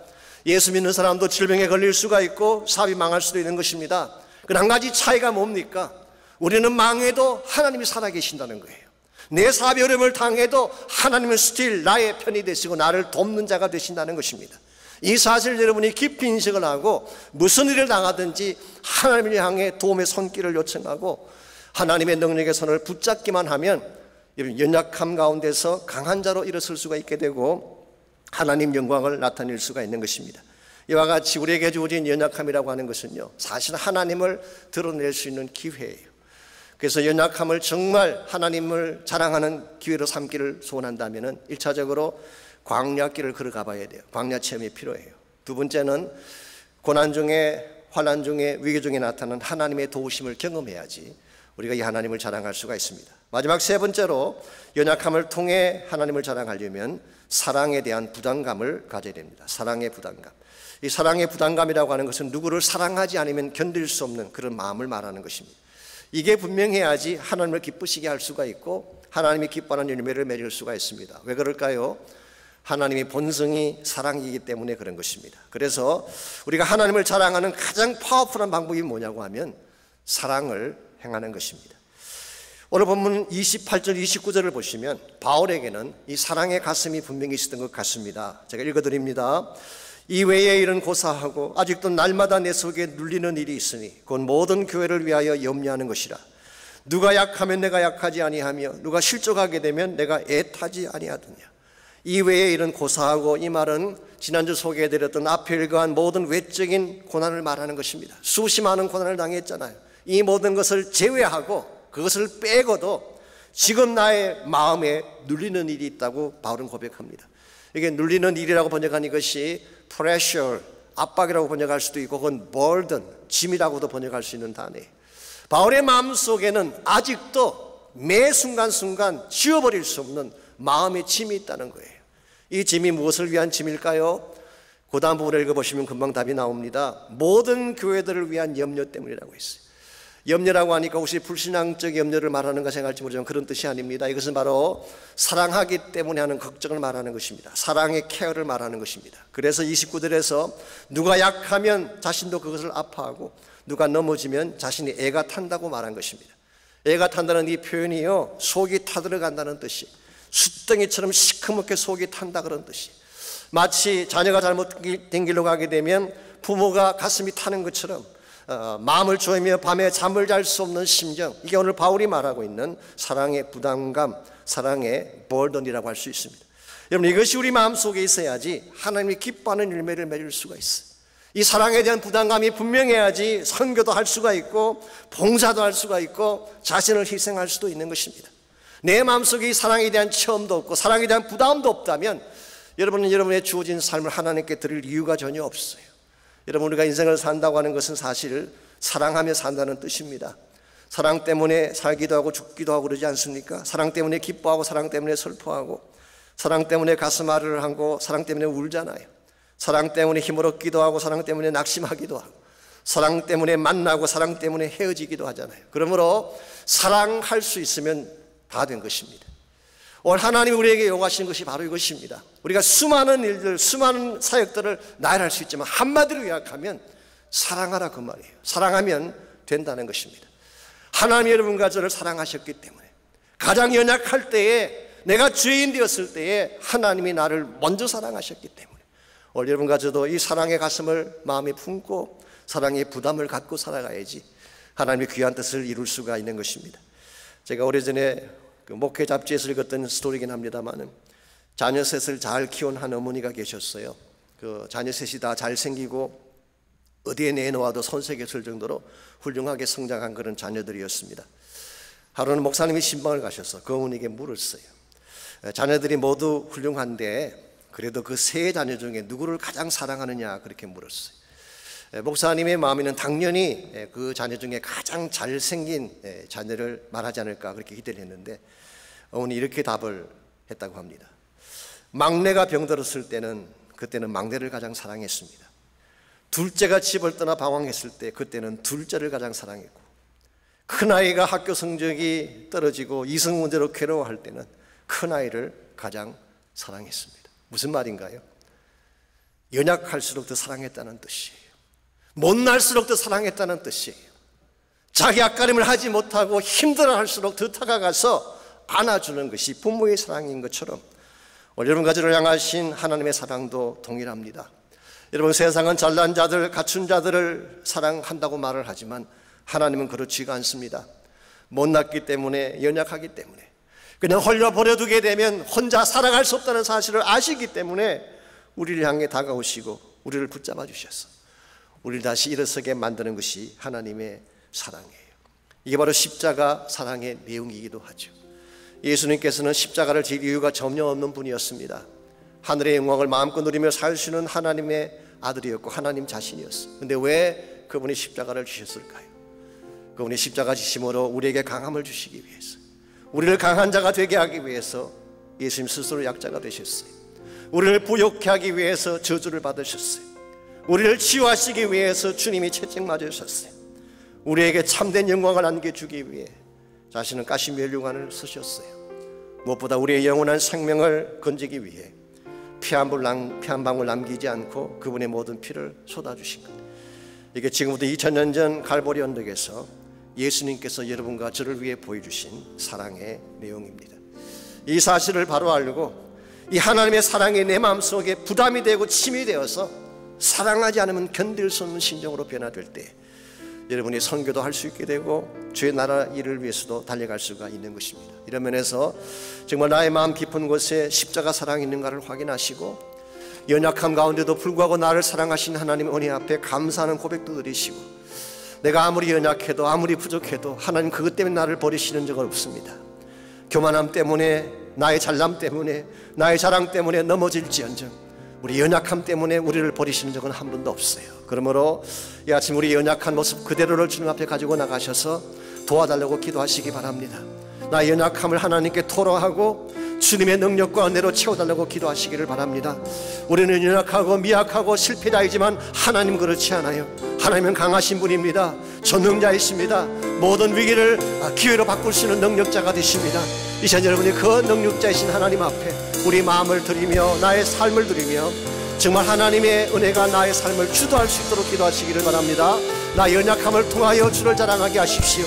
예수 믿는 사람도 질병에 걸릴 수가 있고 사업이 망할 수도 있는 것입니다. 그 한 가지 차이가 뭡니까? 우리는 망해도 하나님이 살아계신다는 거예요. 내 사업이 어려움을 당해도 하나님은 스틸 나의 편이 되시고 나를 돕는 자가 되신다는 것입니다. 이 사실 여러분이 깊이 인식을 하고 무슨 일을 당하든지 하나님을 향해 도움의 손길을 요청하고 하나님의 능력의 손을 붙잡기만 하면 연약함 가운데서 강한 자로 일어설 수가 있게 되고 하나님 영광을 나타낼 수가 있는 것입니다. 이와 같이 우리에게 주어진 연약함이라고 하는 것은요, 사실 하나님을 드러낼 수 있는 기회예요. 그래서 연약함을 정말 하나님을 자랑하는 기회로 삼기를 소원한다면 1차적으로 광야길을 걸어가 봐야 돼요. 광야 체험이 필요해요. 두 번째는 고난 중에, 환난 중에, 위기 중에 나타나는 하나님의 도우심을 경험해야지 우리가 이 하나님을 자랑할 수가 있습니다. 마지막 세 번째로 연약함을 통해 하나님을 자랑하려면 사랑에 대한 부담감을 가져야 됩니다. 사랑의 부담감. 이 사랑의 부담감이라고 하는 것은 누구를 사랑하지 않으면 견딜 수 없는 그런 마음을 말하는 것입니다. 이게 분명해야지 하나님을 기쁘시게 할 수가 있고 하나님이 기뻐하는 열매를 맺을 수가 있습니다. 왜 그럴까요? 하나님의 본성이 사랑이기 때문에 그런 것입니다. 그래서 우리가 하나님을 자랑하는 가장 파워풀한 방법이 뭐냐고 하면 사랑을 행하는 것입니다. 오늘 본문 28절 29절을 보시면 바울에게는 이 사랑의 가슴이 분명히 있었던 것 같습니다. 제가 읽어드립니다. 이 외에 일은 고사하고 아직도 날마다 내 속에 눌리는 일이 있으니 곧 모든 교회를 위하여 염려하는 것이라. 누가 약하면 내가 약하지 아니하며 누가 실족하게 되면 내가 애타지 아니하더냐. 이 외에 일은 고사하고, 이 말은 지난주 소개해드렸던 앞에 일과한 모든 외적인 고난을 말하는 것입니다. 수시 많은 고난을 당했잖아요. 이 모든 것을 제외하고 그것을 빼고도 지금 나의 마음에 눌리는 일이 있다고 바울은 고백합니다. 이게 눌리는 일이라고 번역한 이것이 pressure, 압박이라고 번역할 수도 있고 그건 burden, 짐이라고도 번역할 수 있는 단어예요. 바울의 마음속에는 아직도 매 순간순간 지워버릴 수 없는 마음의 짐이 있다는 거예요. 이 짐이 무엇을 위한 짐일까요? 그 다음 부분을 읽어보시면 금방 답이 나옵니다. 모든 교회들을 위한 염려 때문이라고 했어요. 염려라고 하니까 혹시 불신앙적 염려를 말하는가 생각할지 모르지만 그런 뜻이 아닙니다. 이것은 바로 사랑하기 때문에 하는 걱정을 말하는 것입니다. 사랑의 케어를 말하는 것입니다. 그래서 29절에서 누가 약하면 자신도 그것을 아파하고 누가 넘어지면 자신이 애가 탄다고 말한 것입니다. 애가 탄다는 이 표현이요, 속이 타들어간다는 뜻이, 숫덩이처럼 시커멓게 속이 탄다 그런 뜻이, 마치 자녀가 잘못된 길로 가게 되면 부모가 가슴이 타는 것처럼 마음을 조이며 밤에 잠을 잘 수 없는 심정, 이게 오늘 바울이 말하고 있는 사랑의 부담감, 사랑의 burden이라고 할 수 있습니다. 여러분, 이것이 우리 마음속에 있어야지 하나님이 기뻐하는 열매를 맺을 수가 있어요. 이 사랑에 대한 부담감이 분명해야지 선교도 할 수가 있고 봉사도 할 수가 있고 자신을 희생할 수도 있는 것입니다. 내 마음속에 이 사랑에 대한 체험도 없고 사랑에 대한 부담도 없다면 여러분은 여러분의 주어진 삶을 하나님께 드릴 이유가 전혀 없어요. 여러분, 우리가 인생을 산다고 하는 것은 사실 사랑하며 산다는 뜻입니다. 사랑 때문에 살기도 하고 죽기도 하고 그러지 않습니까? 사랑 때문에 기뻐하고 사랑 때문에 슬퍼하고 사랑 때문에 가슴 아르르 하고 사랑 때문에 울잖아요. 사랑 때문에 힘을 얻기도 하고 사랑 때문에 낙심하기도 하고 사랑 때문에 만나고 사랑 때문에 헤어지기도 하잖아요. 그러므로 사랑할 수 있으면 다 된 것입니다. 오늘 하나님이 우리에게 요구하시는 것이 바로 이것입니다. 우리가 수많은 일들, 수많은 사역들을 나열할 수 있지만 한마디로 요약하면 사랑하라 그 말이에요. 사랑하면 된다는 것입니다. 하나님이 여러분과 저를 사랑하셨기 때문에 가장 연약할 때에, 내가 죄인 되었을 때에 하나님이 나를 먼저 사랑하셨기 때문에 오늘 여러분과 저도 이 사랑의 가슴을 마음에 품고 사랑의 부담을 갖고 살아가야지 하나님의 귀한 뜻을 이룰 수가 있는 것입니다. 제가 오래전에 그 목회 잡지에서 읽었던 스토리긴 합니다만 자녀 셋을 잘 키운 한 어머니가 계셨어요. 그 자녀 셋이 다 잘생기고 어디에 내놓아도 손색이 없을 정도로 훌륭하게 성장한 그런 자녀들이었습니다. 하루는 목사님이 신방을 가셔서 그 어머니에게 물었어요. 자녀들이 모두 훌륭한데 그래도 그 세 자녀 중에 누구를 가장 사랑하느냐 그렇게 물었어요. 목사님의 마음에는 당연히 그 자녀 중에 가장 잘생긴 자녀를 말하지 않을까 그렇게 기대를 했는데 어머니 이렇게 답을 했다고 합니다. 막내가 병들었을 때는 그때는 막내를 가장 사랑했습니다. 둘째가 집을 떠나 방황했을 때 그때는 둘째를 가장 사랑했고 큰아이가 학교 성적이 떨어지고 이성 문제로 괴로워할 때는 큰아이를 가장 사랑했습니다. 무슨 말인가요? 연약할수록 더 사랑했다는 뜻이에요. 못날수록 더 사랑했다는 뜻이에요. 자기 앞가림을 하지 못하고 힘들어할수록 더 다가가서 안아주는 것이 부모의 사랑인 것처럼 오늘 여러분 가지를 향하신 하나님의 사랑도 동일합니다. 여러분, 세상은 잘난 자들, 갖춘 자들을 사랑한다고 말을 하지만 하나님은 그렇지가 않습니다. 못났기 때문에, 연약하기 때문에, 그냥 홀려 버려두게 되면 혼자 살아갈 수 없다는 사실을 아시기 때문에 우리를 향해 다가오시고 우리를 붙잡아 주셔서 우리를 다시 일어서게 만드는 것이 하나님의 사랑이에요. 이게 바로 십자가 사랑의 내용이기도 하죠. 예수님께서는 십자가를 질 이유가 전혀 없는 분이었습니다. 하늘의 영광을 마음껏 누리며 살 수 있는 하나님의 아들이었고 하나님 자신이었어요. 그런데 왜 그분이 십자가를 지셨을까요? 그분이 십자가 지심으로 우리에게 강함을 주시기 위해서, 우리를 강한 자가 되게 하기 위해서 예수님 스스로 약자가 되셨어요. 우리를 부욕케 하기 위해서 저주를 받으셨어요. 우리를 치유하시기 위해서 주님이 채찍 맞으셨어요. 우리에게 참된 영광을 안겨주기 위해 자신은 가시멜 흉관을 쓰셨어요. 무엇보다 우리의 영원한 생명을 건지기 위해 피 한 방울 남기지 않고 그분의 모든 피를 쏟아주신 것. 이게 지금부터 2000년 전 갈보리 언덕에서 예수님께서 여러분과 저를 위해 보여주신 사랑의 내용입니다. 이 사실을 바로 알고 이 하나님의 사랑이 내 마음속에 부담이 되고 침이 되어서 사랑하지 않으면 견딜 수 없는 심정으로 변화될 때 여러분이 선교도 할 수 있게 되고 주의 나라 일을 위해서도 달려갈 수가 있는 것입니다. 이런 면에서 정말 나의 마음 깊은 곳에 십자가 사랑이 있는가를 확인하시고 연약함 가운데도 불구하고 나를 사랑하신 하나님 은혜 앞에 감사하는 고백도 드리시고, 내가 아무리 연약해도 아무리 부족해도 하나님 그것 때문에 나를 버리시는 적은 없습니다. 교만함 때문에, 나의 잘남 때문에, 나의 자랑 때문에 넘어질지언정 우리 연약함 때문에 우리를 버리시는 적은 한 번도 없어요. 그러므로 이 아침 우리 연약한 모습 그대로를 주님 앞에 가지고 나가셔서 도와달라고 기도하시기 바랍니다. 나의 연약함을 하나님께 토로하고 주님의 능력과 은혜로 채워달라고 기도하시기를 바랍니다. 우리는 연약하고 미약하고 실패자이지만 하나님 그렇지 않아요. 하나님은 강하신 분입니다. 전능자이십니다. 모든 위기를 기회로 바꿀 수 있는 능력자가 되십니다. 이 시간 여러분이 그 능력자이신 하나님 앞에 우리 마음을 드리며 나의 삶을 드리며 정말 하나님의 은혜가 나의 삶을 주도할 수 있도록 기도하시기를 바랍니다. 나의 연약함을 통하여 주를 자랑하게 하십시오.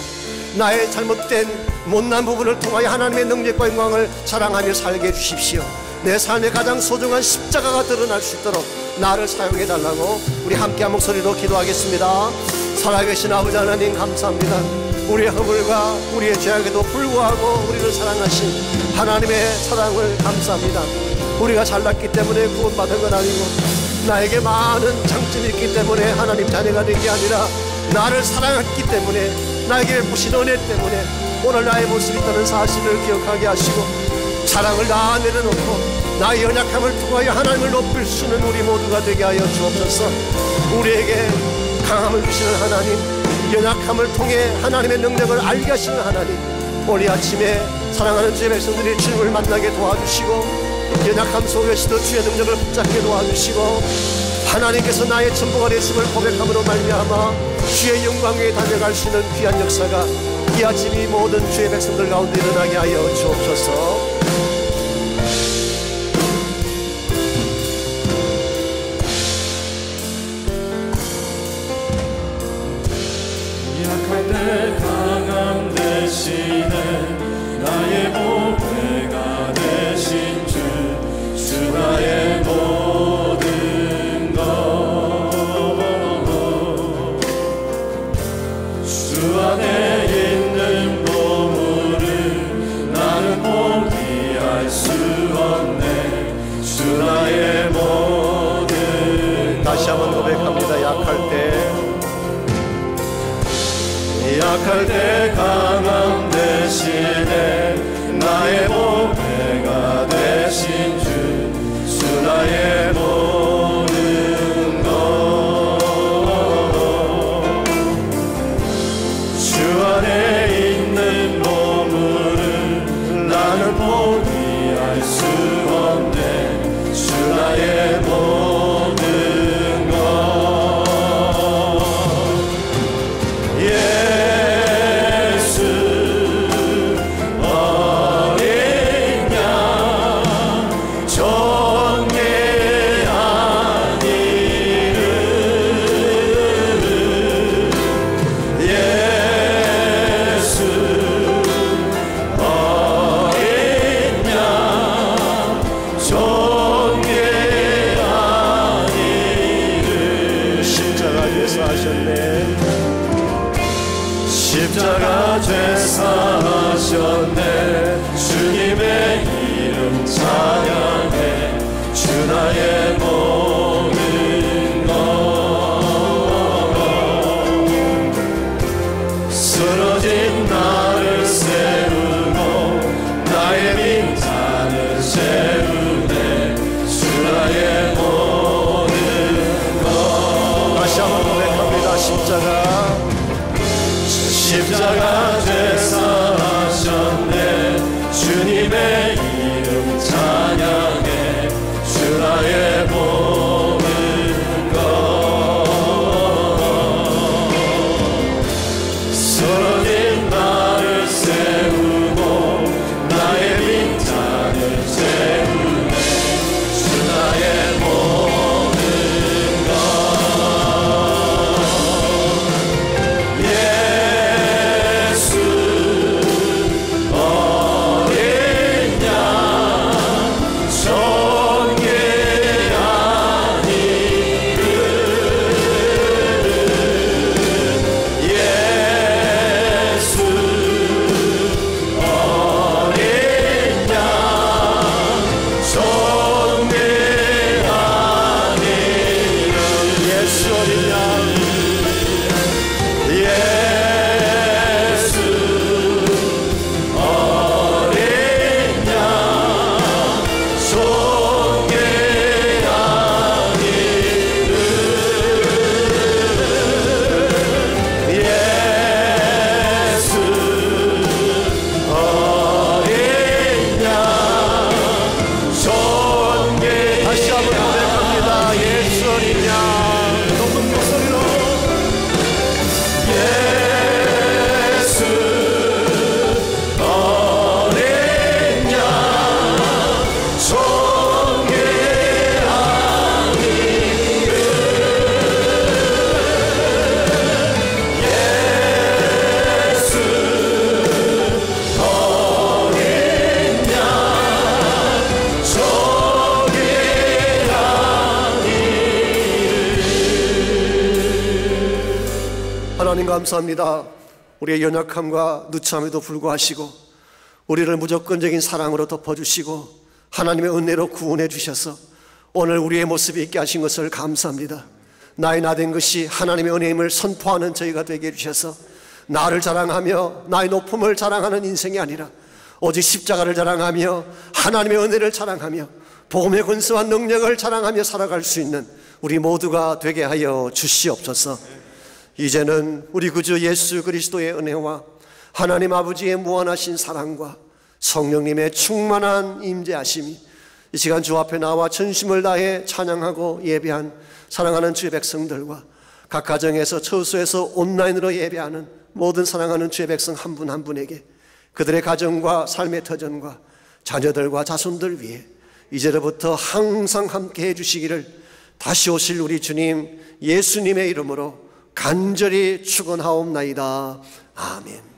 나의 잘못된 못난 부분을 통하여 하나님의 능력과 영광을 자랑하며 살게 해주십시오. 내 삶의 가장 소중한 십자가가 드러날 수 있도록 나를 사용해 달라고 우리 함께 한 목소리로 기도하겠습니다. 살아계신 아버지 하나님 감사합니다. 우리의 허물과 우리의 죄악에도 불구하고 우리를 사랑하신 하나님의 사랑을 감사합니다. 우리가 잘났기 때문에 구원받은 건 아니고 나에게 많은 장점이 있기 때문에 하나님 자녀가 된 게 아니라 나를 사랑했기 때문에, 나에게 부신 은혜 때문에 오늘 나의 모습이 있다는 사실을 기억하게 하시고 자랑을 다 내려놓고 나의 연약함을 통하여 하나님을 높일 수 있는 우리 모두가 되게 하여 주옵소서. 우리에게 강함을 주시는 하나님, 연약함을 통해 하나님의 능력을 알게 하시는 하나님, 오늘 아침에 사랑하는 주의 백성들이 주님을 만나게 도와주시고 연약함 속에서도 주의 능력을 붙잡게 도와주시고 하나님께서 나의 전부가 되심을 고백함으로 말미암아 주의 영광 위에 달려갈 수 있는 귀한 역사가 이 아침 이 모든 주의 백성들 가운데 일어나게 하여 주옵소서. 약할 때 강함 대신에 나의 보배가 되신 주 나의 모든 것 주 안에 있는 보물을 나는 포기할 수 없네. 주 나의 모든 다시 한번 고백합니다. 약할 때 강함 대신에 나의 보배가 되신 주 나의 모든 것 주 안에 있는 보물을 나는 포기할 수 없네. 주 나의 모든 것 예수 어린 양 십자가 죄 사하셨네. 주님의 이름 찬양해. 주 나의 모든 것. 쓰러진 나를 세우고 나의 빈잔을 채우네. 주 나의 모든 것. 다시 한번 고백합니다. 십자가 죄 사하셨네. 주님의 이름 찬양해. 주 나의 모든 것. 쓰러진 나를 세우고 나의 빈잔을 채우네. 주 나의 모든 것. 예수 어린 양 존귀한 이름. 예수 어린 양 존귀한 이름. 예수 어린 양. 예수 어린 양 존귀한 이름. 예수 어린 양 존귀한. 다시 한번 고백합니다. 예수 어린 양. 높은 목소리로. 예수 어린 양 존귀한 이름. 예수 어린 양 존귀한 이름. 하나님 감사합니다. 우리의 연약함과 누참에도 불구하시고 우리를 무조건적인 사랑으로 덮어주시고 하나님의 은혜로 구원해 주셔서 오늘 우리의 모습이 있게 하신 것을 감사합니다. 나의 나된 것이 하나님의 은혜임을 선포하는 저희가 되게 해주셔서 나를 자랑하며 나의 높음을 자랑하는 인생이 아니라 오직 십자가를 자랑하며 하나님의 은혜를 자랑하며 복음의 권세와 능력을 자랑하며 살아갈 수 있는 우리 모두가 되게 하여 주시옵소서. 이제는 우리 구주 예수 그리스도의 은혜와 하나님 아버지의 무한하신 사랑과 성령님의 충만한 임재하심이 이 시간 주 앞에 나와 전심을 다해 찬양하고 예배한 사랑하는 주의 백성들과 각 가정에서 처소에서 온라인으로 예배하는 모든 사랑하는 주의 백성 한 분 한 분에게 그들의 가정과 삶의 터전과 자녀들과 자손들 위해 이제로부터 항상 함께 해주시기를 다시 오실 우리 주님 예수님의 이름으로 간절히 축원하옵나이다. 아멘.